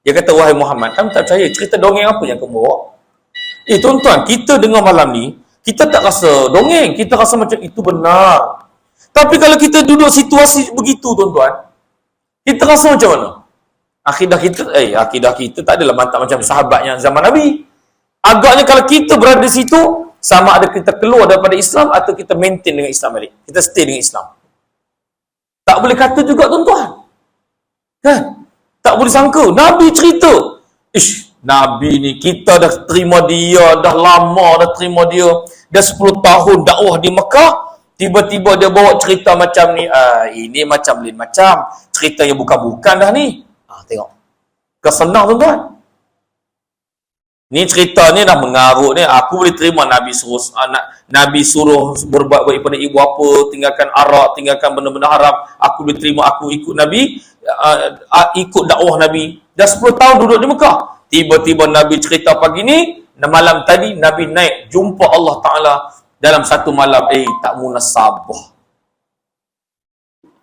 Dia kata, wahai Muhammad, kamu tak percaya cerita dongeng apa yang kamu bawa? Tuan-tuan, kita dengar malam ni, kita tak rasa dongeng, kita rasa macam itu benar. Tapi kalau kita duduk situasi begitu, tuan-tuan, kita rasa macam mana? Akidah kita tak adalah mantap macam sahabatnya zaman Nabi. Agaknya kalau kita berada di situ, sama ada kita keluar daripada Islam atau kita maintain dengan Islam balik. Kita stay dengan Islam. Tak boleh kata juga, tuan-tuan. Kan? Tak boleh sangka. Nabi cerita. Nabi ni kita dah terima dia, dah lama dah terima dia. Dah 10 tahun dakwah di Mekah. Tiba-tiba dia bawa cerita macam ni. Ini macam lain macam. Cerita yang bukan-bukan dah ni. Tengok. Kesenang, tuan-tuan. Ni cerita ni dah mengarut ni. Aku boleh terima Nabi suruh berbuat baik pada ibu bapa, tinggalkan arak, tinggalkan benda-benda haram. Aku boleh terima, aku ikut Nabi, ikut dakwah Nabi. Dah 10 tahun duduk di Mekah. Tiba-tiba Nabi cerita pagi ni, malam tadi Nabi naik jumpa Allah Ta'ala dalam satu malam. Tak munasabah.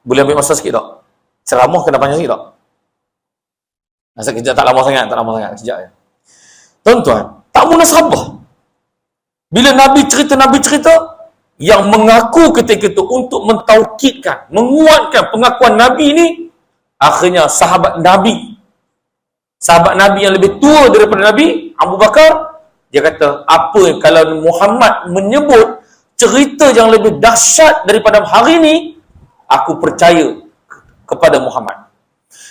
Boleh ambil masa sikit tak? Ceramah kena panjang sikit tak? Masa kejap tak lama sangat, kejap je. Tuan-tuan, tak munasabah. Bila Nabi cerita yang mengaku ketika itu untuk mentaukidkan, menguatkan pengakuan Nabi ni, akhirnya sahabat Nabi yang lebih tua daripada Nabi, Abu Bakar, dia kata, apa kalau Muhammad menyebut cerita yang lebih dahsyat daripada hari ini, aku percaya kepada Muhammad.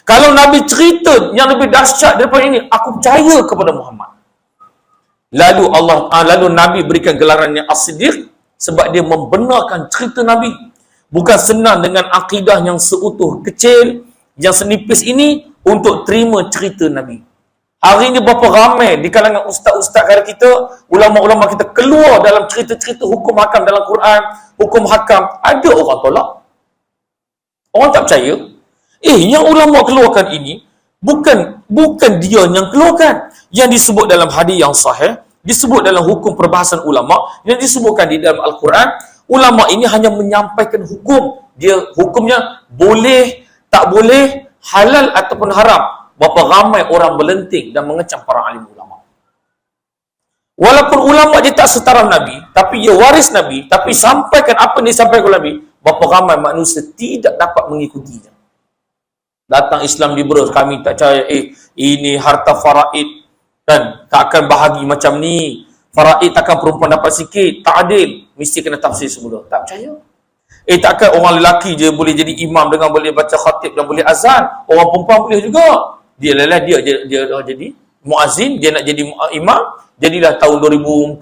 Kalau Nabi cerita yang lebih dahsyat daripada ini, aku percaya kepada Muhammad. Lalu Nabi berikan gelarannya As-Siddiq sebab dia membenarkan cerita Nabi. Bukan senang dengan akidah yang seutuh kecil, yang senipis ini untuk terima cerita Nabi. Hari ini berapa ramai di kalangan ustaz-ustaz kita, ulama-ulama kita keluar dalam cerita-cerita hukum hakam dalam Quran, hukum hakam, ada orang tolak. Orang tak percaya. Yang ulama keluarkan ini bukan dia yang keluarkan. Yang disebut dalam hadis yang sahih, disebut dalam hukum perbahasan ulama, yang disebutkan di dalam Al-Quran, ulama ini hanya menyampaikan hukum. Dia hukumnya boleh, tak boleh, halal ataupun haram. Berapa ramai orang berlenting dan mengecam para alim ulama. Walaupun ulama dia tak setara Nabi, tapi dia waris Nabi, tapi sampaikan apa yang disampaikan oleh Nabi, berapa ramai manusia tidak dapat mengikutinya. Datang Islam liberal, kami tak percaya, ini harta faraid, dan tak akan bahagi macam ni. Faraid takkan perempuan dapat sikit, tak adil, mesti kena tafsir semula. Tak percaya. Takkan orang lelaki je boleh jadi imam dengan boleh baca khatib dan boleh azan. Orang perempuan boleh juga. Dia jadi muazzin, dia nak jadi imam. Jadilah tahun 2004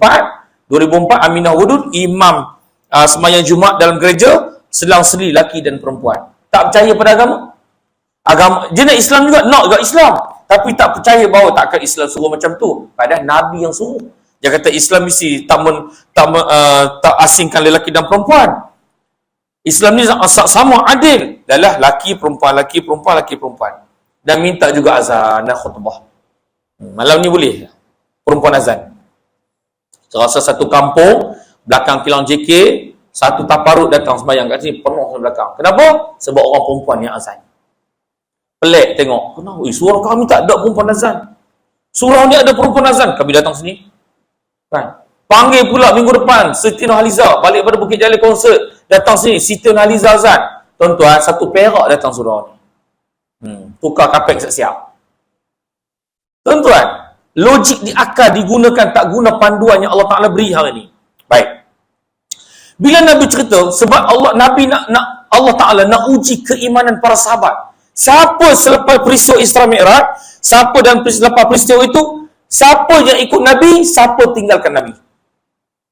Aminah Wudud imam sembahyang Jumaat dalam gereja, selang-seli lelaki dan perempuan. Tak percaya pada agama. Dia nak Islam juga, nak juga Islam. Tapi tak percaya bahawa takkan Islam suruh macam tu. Padahal Nabi yang suruh. Dia kata Islam mesti tak asingkan lelaki dan perempuan. Islam ni sama adil. Adalah laki perempuan, laki perempuan, laki perempuan. Dan minta juga azan dan khutbah. Malam ni boleh perempuan azan. Serasa satu kampung belakang kilang JK, satu taparut datang sembahyang kat sini penuh di belakang. Kenapa? Sebab orang perempuan yang azan. Pelik tengok. Kenapa? Surau kami tak ada perempuan azan. Surau ni ada perempuan azan. Kami datang sini. Kan? Panggil pula minggu depan Siti Nurhaliza balik pada Bukit Jalil konsert. Datang sini Siti Nurhaliza azan. Tuan-tuan, satu perak datang surau ni. Tukar kapek siap-siap. Tuan-tuan, logik di akal digunakan, tak guna panduan yang Allah Ta'ala beri hari ni. Baik. Bila Nabi cerita, sebab Allah Ta'ala nak uji keimanan para sahabat. Siapa selepas peristiwa Isra Mi'raj, siapa dan selepas peristiwa itu, siapa yang ikut Nabi, siapa tinggalkan Nabi.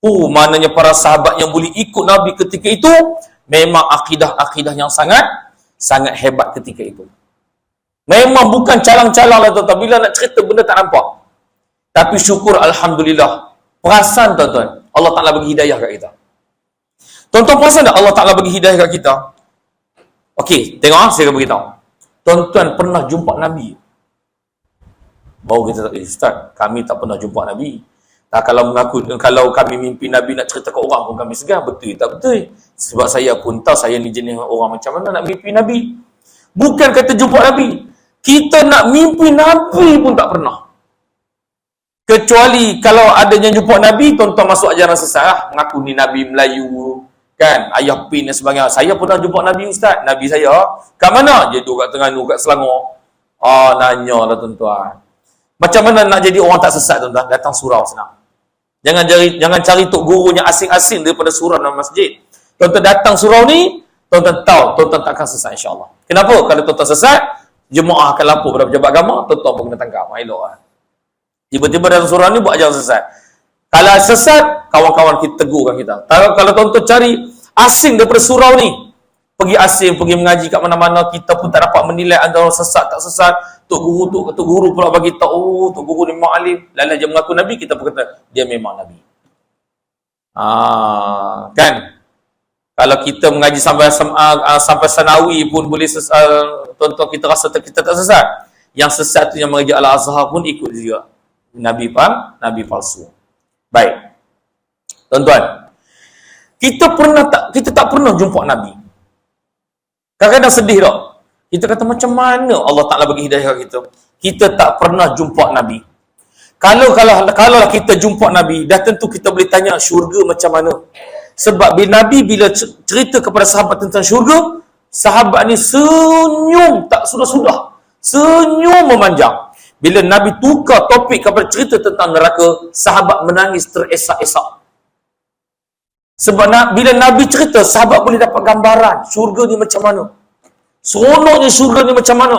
Maknanya para sahabat yang boleh ikut Nabi ketika itu, memang akidah-akidah yang sangat hebat ketika itu. Memang bukan calang-calang lah tuan-tuan. Bila nak cerita benda tak nampak. Tapi syukur Alhamdulillah. Perasan tuan-tuan, Allah Ta'ala bagi hidayah kat kita. Tuan-tuan perasan tak Allah Ta'ala bagi hidayah kat kita? Okey, tengok saya akan beritahu. Tuan-tuan pernah jumpa Nabi? Baru kita tak, Ustaz, kami tak pernah jumpa Nabi. Kalau kami mimpi Nabi nak cerita ke orang pun kami segan. Betul tak betul? Sebab saya pun tahu saya ni jenis orang macam mana nak mimpi Nabi. Bukan kata jumpa Nabi. Kita nak mimpi Nabi pun tak pernah. Kecuali kalau ada yang jumpa Nabi, tuan-tuan masuk ajaran sesat lah. Mengaku ni Nabi Melayu, kan? Ayah Pin dan sebagainya. Saya pernah jumpa Nabi Ustaz. Nabi saya, kat mana? Dia duduk kat Terengganu, kat Selangor. Nanya lah tuan-tuan. Macam mana nak jadi orang tak sesat tuan-tuan? Datang surau senang. Jangan cari tok guru yang asing-asing daripada surau dan masjid. Tuan-tuan datang surau ni, tuan-tuan tahu, tuan-tuan takkan sesat insya-Allah. Kenapa? Kalau tuan-tuan sesat, jemaah akan lapor pada pejabat agama, tuan-tuan pun kena tangkap. Elok lah. Tiba-tiba dalam surau ni buat ajaran sesat. Kalau sesat, kawan-kawan kita tegurkan kita. Kalau tuan-tuan cari asing daripada surau ni, pergi mengaji kat mana-mana, kita pun tak dapat menilai antara sesat tak sesat. Tok guru pula bagi tahu, tok guru ni memang alim. Lalu dia mengaku Nabi, kita pun kata dia memang Nabi. Kan? Kalau kita mengaji sampai Sanawi pun boleh tuan-tuan kita rasa kita tak sesat. Yang sesat tu yang mengaji Al-Azhar pun ikut juga. Nabi palsu. Baik. Tuan-tuan, kita tak pernah jumpa Nabi. Kadang-kadang sedih tak? Kita kata macam mana Allah Ta'ala bagi hidayah kita? Kita tak pernah jumpa Nabi. Kalau kita jumpa Nabi, dah tentu kita boleh tanya syurga macam mana. Sebab Nabi bila cerita kepada sahabat tentang syurga, sahabat ni senyum tak sudah-sudah. Senyum memanjang. Bila Nabi tukar topik kepada cerita tentang neraka, sahabat menangis teresak-esak. Sebab bila Nabi cerita, sahabat boleh dapat gambaran syurga ni macam mana. Seronoknya syurga ni macam mana.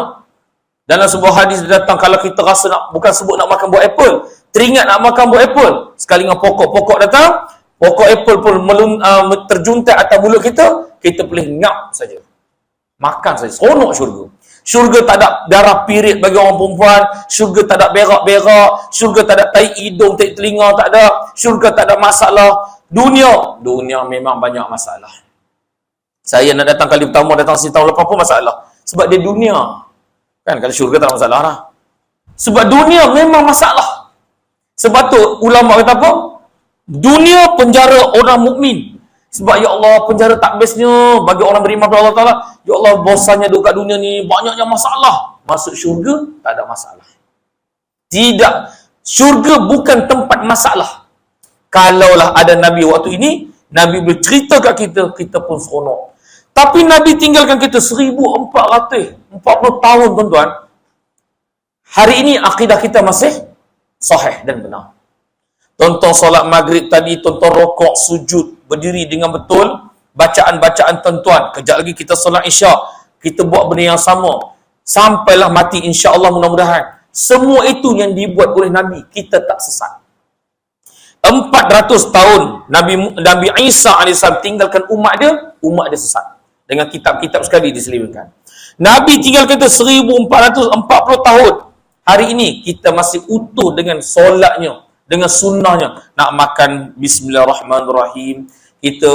Dalam sebuah hadis datang, kalau kita rasa bukan sebut nak makan buah apple, teringat nak makan buah apple, sekali dengan pokok-pokok datang, pokok apple pun terjuntai atas mulut kita boleh ngap saja. Makan saja. Seronok syurga. Syurga tak ada darah pirit bagi orang perempuan. Syurga tak ada berak-berak. Syurga tak ada tai hidung, tai telinga, tak ada. Syurga tak ada masalah. Dunia memang banyak masalah. Saya nak datang kali pertama, datang sini tahun lepas pun masalah. Sebab dia dunia. Kan, kalau syurga tak ada masalah lah. Sebab dunia memang masalah. Sebab tu ulama kata apa? Dunia penjara orang mukmin. Sebab ya Allah, penjara tak bestnya bagi orang beriman kepada Allah Ta'ala. Ya Allah, bosannya duduk kat dunia ni, banyaknya masalah. Masuk syurga, tak ada masalah. Tidak. Syurga bukan tempat masalah. Kalaulah ada Nabi waktu ini, Nabi bercerita kat kita, kita pun seronok. Tapi Nabi tinggalkan kita 1440 tahun, tuan-tuan. Hari ini akidah kita masih sahih dan benar. Tonton solat maghrib tadi, tonton rokok, sujud, berdiri dengan betul, bacaan-bacaan tuan-tuan. Kejap lagi kita solat isyak, kita buat benda yang sama. Sampailah mati, insya-Allah mudah-mudahan. Semua itu yang dibuat oleh Nabi, kita tak sesat. 400 tahun Nabi Isa AS tinggalkan umat dia sesat. Dengan kitab-kitab sekali diselipkan. Nabi tinggalkan kita 1440 tahun. Hari ini kita masih utuh dengan solatnya, dengan sunnahnya. Nak makan bismillahirrahmanirrahim. Kita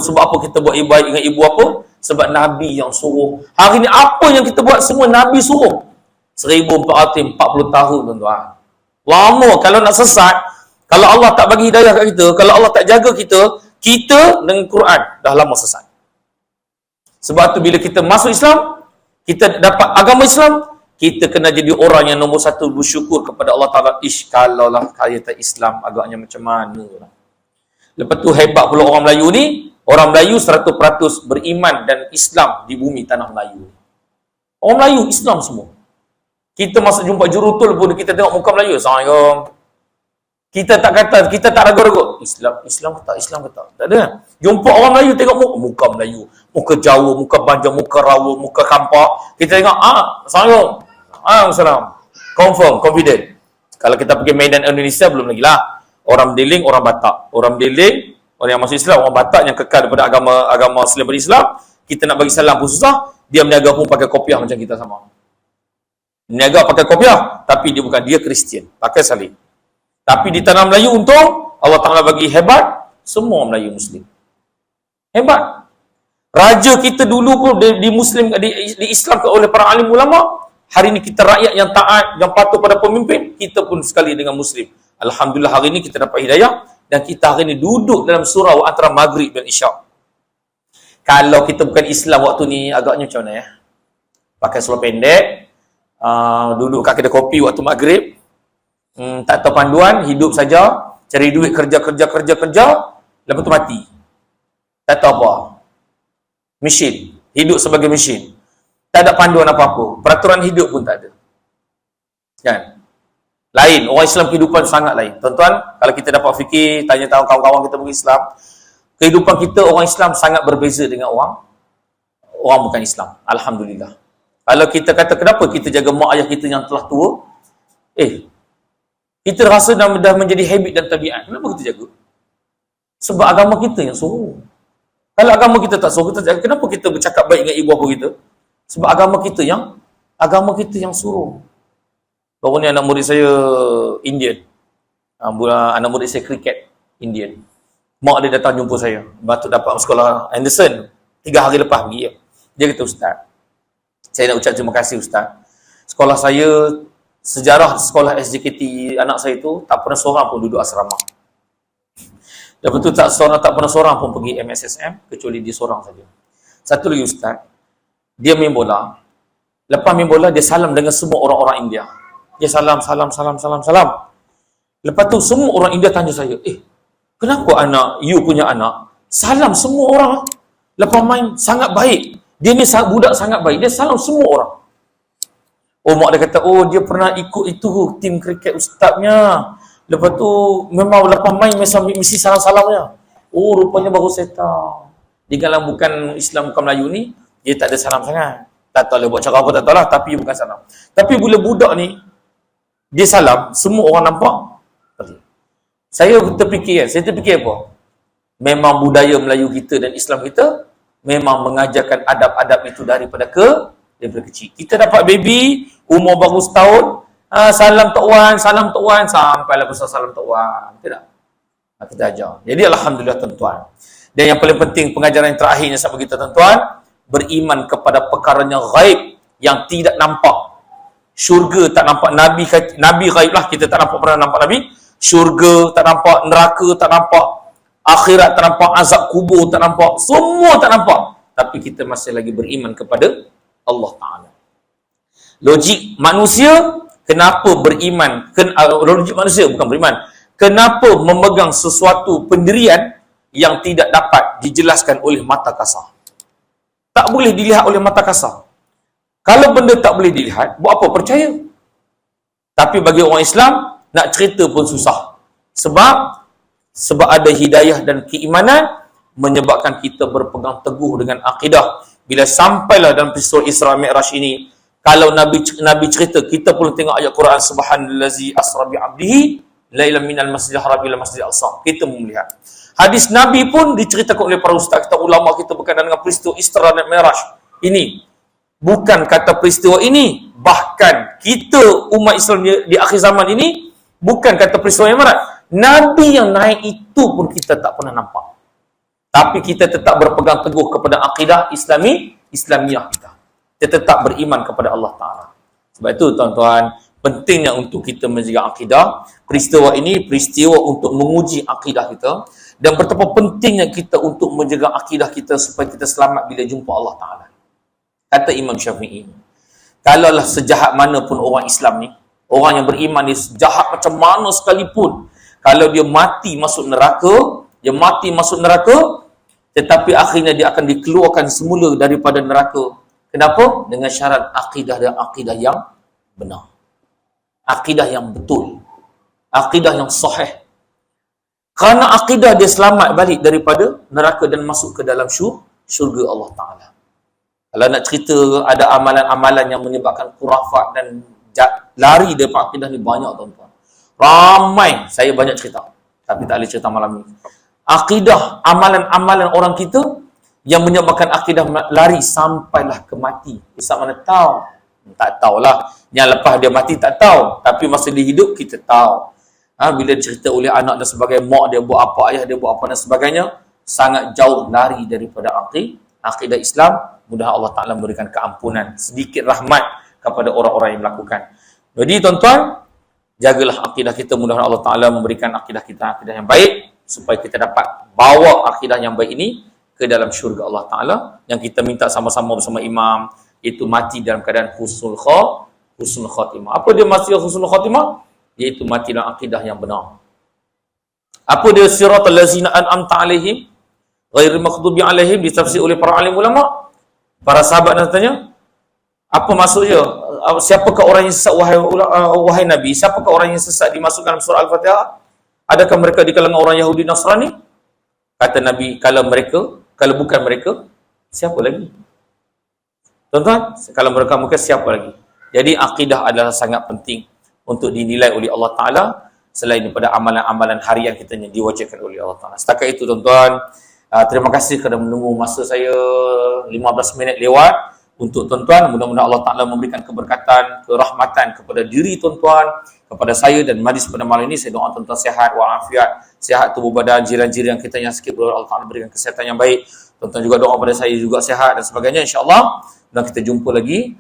sebab apa kita buat baik dengan ibu apa? Sebab Nabi yang suruh. Hari ni apa yang kita buat semua Nabi suruh. 1440 tahun tuan-tuan. Lama. Kalau nak sesat, kalau Allah tak bagi hidayah kat kita, kalau Allah tak jaga kita dengan Quran dah lama sesat. Sebab tu bila kita masuk Islam, kita dapat agama Islam, kita kena jadi orang yang nombor satu bersyukur kepada Allah Ta'ala. Kalau lah kaya tak Islam, agaknya macam mana lah. Lepas tu hebat pula orang Melayu ni. Orang Melayu 100% beriman dan Islam di bumi tanah Melayu. Orang Melayu, Islam semua. Kita masuk jumpa jurutul pun, kita tengok muka Melayu. Assalamualaikum. Kita tak kata, kita tak ragu-ragu. Islam ke tak? Islam ke tak? Tak ada. Jumpa orang Melayu, tengok muka Melayu. Muka Jawa, muka Banjar, muka Rawa, muka Kampak. Kita tengok, Assalamualaikum. Assalamualaikum. Confirm, confident. Kalau kita pergi Medan Indonesia, belum lagi lah. Orang Beliling, orang Batak. Orang Beliling, orang yang masuk Islam, orang Batak yang kekal daripada agama selain Islam. Kita nak bagi salam pun susah. Dia meniaga pun pakai kopiah macam kita sama. Meniaga pakai kopiah, tapi dia bukan, dia Kristian. Pakai salib. Tapi di tanah Melayu untung, Allah Ta'ala bagi hebat, semua Melayu Muslim. Hebat. Raja kita dulu pun di Muslim, di Islam oleh para alim ulama. Hari ini kita rakyat yang taat, yang patuh pada pemimpin, kita pun sekali dengan Muslim. Alhamdulillah hari ini kita dapat hidayah, dan kita hari ini duduk dalam surau antara Maghrib dan Isyak. Kalau kita bukan Islam waktu ni, agaknya macam mana ya? Pakai seluar pendek, duduk kat kedai kopi waktu Maghrib, tak tahu panduan, hidup saja, cari duit, kerja, lepas tu mati. Tak tahu apa. Mesin. Hidup sebagai mesin. Tak ada panduan apa-apa. Peraturan hidup pun tak ada. Kan? Lain. Orang Islam kehidupan sangat lain. Tuan-tuan, kalau kita dapat fikir, tanya tahu kawan-kawan kita berislam, kehidupan kita orang Islam sangat berbeza dengan orang bukan Islam. Alhamdulillah. Kalau kita kata, kenapa kita jaga mak ayah kita yang telah tua? Kita rasa dah menjadi habit dan tabiat. Kenapa kita jaga? Sebab agama kita yang suruh. Kalau agama kita tak suruh, kita jaga. Kenapa kita bercakap baik dengan ibu bapa kita? Sebab agama kita yang suruh. Baru ni anak murid saya Indian. Anak murid saya kriket Indian. Mak dia datang jumpa saya. Lepas tu dapat sekolah Anderson. 3 hari lepas pergi. Dia kata, Ustaz, saya nak ucap terima kasih Ustaz. Sekolah saya, sejarah sekolah SJKT anak saya tu tak pernah seorang pun duduk asrama. Lepas tu tak pernah seorang pun pergi MSSM kecuali dia seorang saja. Satu lagi Ustaz, dia main bola. Lepas main bola dia salam dengan semua orang-orang India. Dia salam. Lepas tu semua orang India tanya saya, kenapa you punya anak salam semua orang? Lepas main sangat baik. Dia ni budak sangat baik. Dia salam semua orang. Mak dia kata, dia pernah ikut itu tim kriket ustaznya. Lepas tu memang lepas main mesti salam-salamnya. Rupanya baru saya tahu. Dia kalau bukan Islam, bukan Melayu ni, dia tak ada salam sangat. Tak tahu dia buat cara apa, tak tahu lah. Tapi bukan salam. Tapi bila budak ni, dia salam, semua orang nampak. Saya terfikir apa? Memang budaya Melayu kita dan Islam kita memang mengajarkan adab-adab itu daripada kecil. Kita dapat baby, umur baru setahun, salam Tok Wan, sampailah besar salam Tok Wan. Tidak? Kita ajar. Jadi Alhamdulillah tuan-tuan. Dan yang paling penting, pengajaran yang terakhirnya saya bagi tuan-tuan, beriman kepada perkara yang ghaib, yang tidak nampak. Syurga tak nampak, Nabi ghaib lah, kita tak pernah nampak Nabi. Syurga tak nampak, neraka tak nampak, akhirat tak nampak, azab kubur tak nampak, semua tak nampak. Tapi kita masih lagi beriman kepada Allah Ta'ala. Logik manusia, kenapa beriman? Logik manusia bukan beriman. Kenapa memegang sesuatu pendirian yang tidak dapat dijelaskan oleh mata kasar? Tak boleh dilihat oleh mata kasar. Kalau benda tak boleh dilihat, buat apa? Percaya. Tapi bagi orang Islam, nak cerita pun susah. Sebab ada hidayah dan keimanan menyebabkan kita berpegang teguh dengan akidah. Bila sampailah dalam peristiwa Isra Mi'raj ini, kalau Nabi cerita, kita pun tengok ayat Quran, subhanallazi asra bi 'abdihi lailan minal masjidil haram ila masjidil aqsa. Kita melihat. Hadis Nabi pun diceritakan oleh para ustaz kita, ulama kita berkaitan dengan peristiwa Isra dan Mi'raj ini. Bukan kata peristiwa ini, bahkan kita umat Islam di akhir zaman ini Bukan kata peristiwa yang berat. Nabi yang naik itu pun kita tak pernah nampak. Tapi kita tetap berpegang teguh kepada akidah Islamiyah kita. Kita tetap beriman kepada Allah Ta'ala. Sebab itu tuan-tuan, pentingnya untuk kita menjaga akidah. Peristiwa ini peristiwa untuk menguji akidah kita. Dan betapa pentingnya kita untuk menjaga akidah kita supaya kita selamat bila jumpa Allah Ta'ala. Kata Imam Syafi'i, kalaulah sejahat mana pun orang Islam ni, orang yang beriman ni sejahat macam mana sekalipun, kalau dia mati masuk neraka, tetapi akhirnya dia akan dikeluarkan semula daripada neraka. Kenapa? Dengan syarat akidah dan akidah yang benar. Akidah yang betul. Akidah yang sahih. Kerana akidah dia selamat balik daripada neraka dan masuk ke dalam syurga Allah Ta'ala. Kalau nak cerita ada amalan-amalan yang menyebabkan khurafat dan lari daripada akidah ni banyak tuan-tuan. Ramai, saya banyak cerita. Tapi tak boleh cerita malam ni. Akidah, amalan-amalan orang kita yang menyebabkan akidah lari sampailah ke mati. Ustaz mana tahu? Tak tahulah. Yang lepas dia mati tak tahu. Tapi masa dia hidup kita tahu. Bila cerita oleh anak dan sebagainya, mak dia buat apa, ayah dia buat apa dan sebagainya, sangat jauh lari daripada akidah Islam. Mudah Allah Ta'ala memberikan keampunan, sedikit rahmat kepada orang-orang yang melakukan. Jadi tuan-tuan, jagalah akidah kita. Mudah Allah Ta'ala memberikan akidah kita akidah yang baik, supaya kita dapat bawa akidah yang baik ini ke dalam syurga Allah Ta'ala. Yang kita minta sama-sama bersama imam, iaitu mati dalam keadaan husnul khatimah. Apa dia mati husnul khatimah? Iaitu mati dalam akidah yang benar. Apa dia siratal ladzina an'amta alaihim ghairil maghdubi alaihim, ditafsir oleh para alim ulama. Para sahabat nak tanya, apa maksudnya? Siapakah orang yang sesat wahai Nabi? Siapakah orang yang sesat dimasukkan dalam surah Al-Fatihah? Adakah mereka di kalangan orang Yahudi Nasrani? Kata Nabi, kalau bukan mereka, siapa lagi? Tuan-tuan, kalau mereka siapa lagi? Jadi akidah adalah sangat penting untuk dinilai oleh Allah Ta'ala selain daripada amalan-amalan harian kita yang diwajibkan oleh Allah Ta'ala. Setakat itu tuan-tuan, terima kasih kerana menunggu masa saya 15 minit lewat untuk tuan-tuan. Mudah-mudahan Allah Ta'ala memberikan keberkatan, kerahmatan kepada diri tuan-tuan, kepada saya dan majlis pada malam ini. Saya doa tuan-tuan sihat walafiat, sihat tubuh badan, jiran-jiran kita yang sakit, Allah Ta'ala berikan kesihatan yang baik. Tuan-tuan juga doa pada saya juga sihat dan sebagainya, insya-Allah. Dan kita jumpa lagi.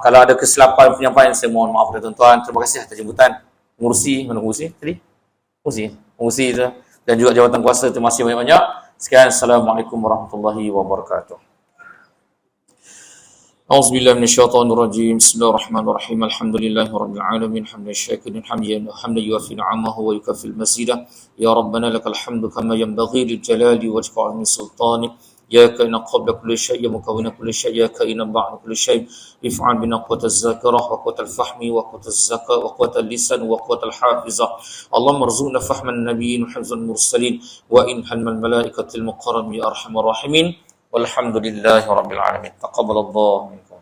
Kalau ada kesilapan penyampaian, saya mohon maaf kepada tuan-tuan. Terima kasih atas jemputan mana pengurusi tadi? Pengurusi itu dan juga jawatan kuasa. Terima kasih banyak-banyak. Sekian, Assalamualaikum warahmatullahi wabarakatuh. A'udzubillahi minasyaitonir rajim. Bismillahirrahmanirrahim. Alhamdulillahirabbil alamin. Hamdan syakirin hamdan yuwaffi ni'amahu wa yukaffil mazidah. Ya Rabbana lakal hamdu kama yanbaghi lil jalali wajhi 'azimi sultani. Ya kaina qabla kulli syai' ya mukawwina kulli syai' ya kaina ba'da kulli syai' if'al bina quwwatal zakirah wa quwwatal fahmi wa quwwatal zakat wa quwwatal lisan wa quwwatal hafizah. Allahumma rzuqna fahman nabiyyin wa hifzal mursalin wa inhal malaikatil muqarrabin ya arhamar rahimin. Walhamdulillahi rabbil alamin. Taqabbalallahu minkum.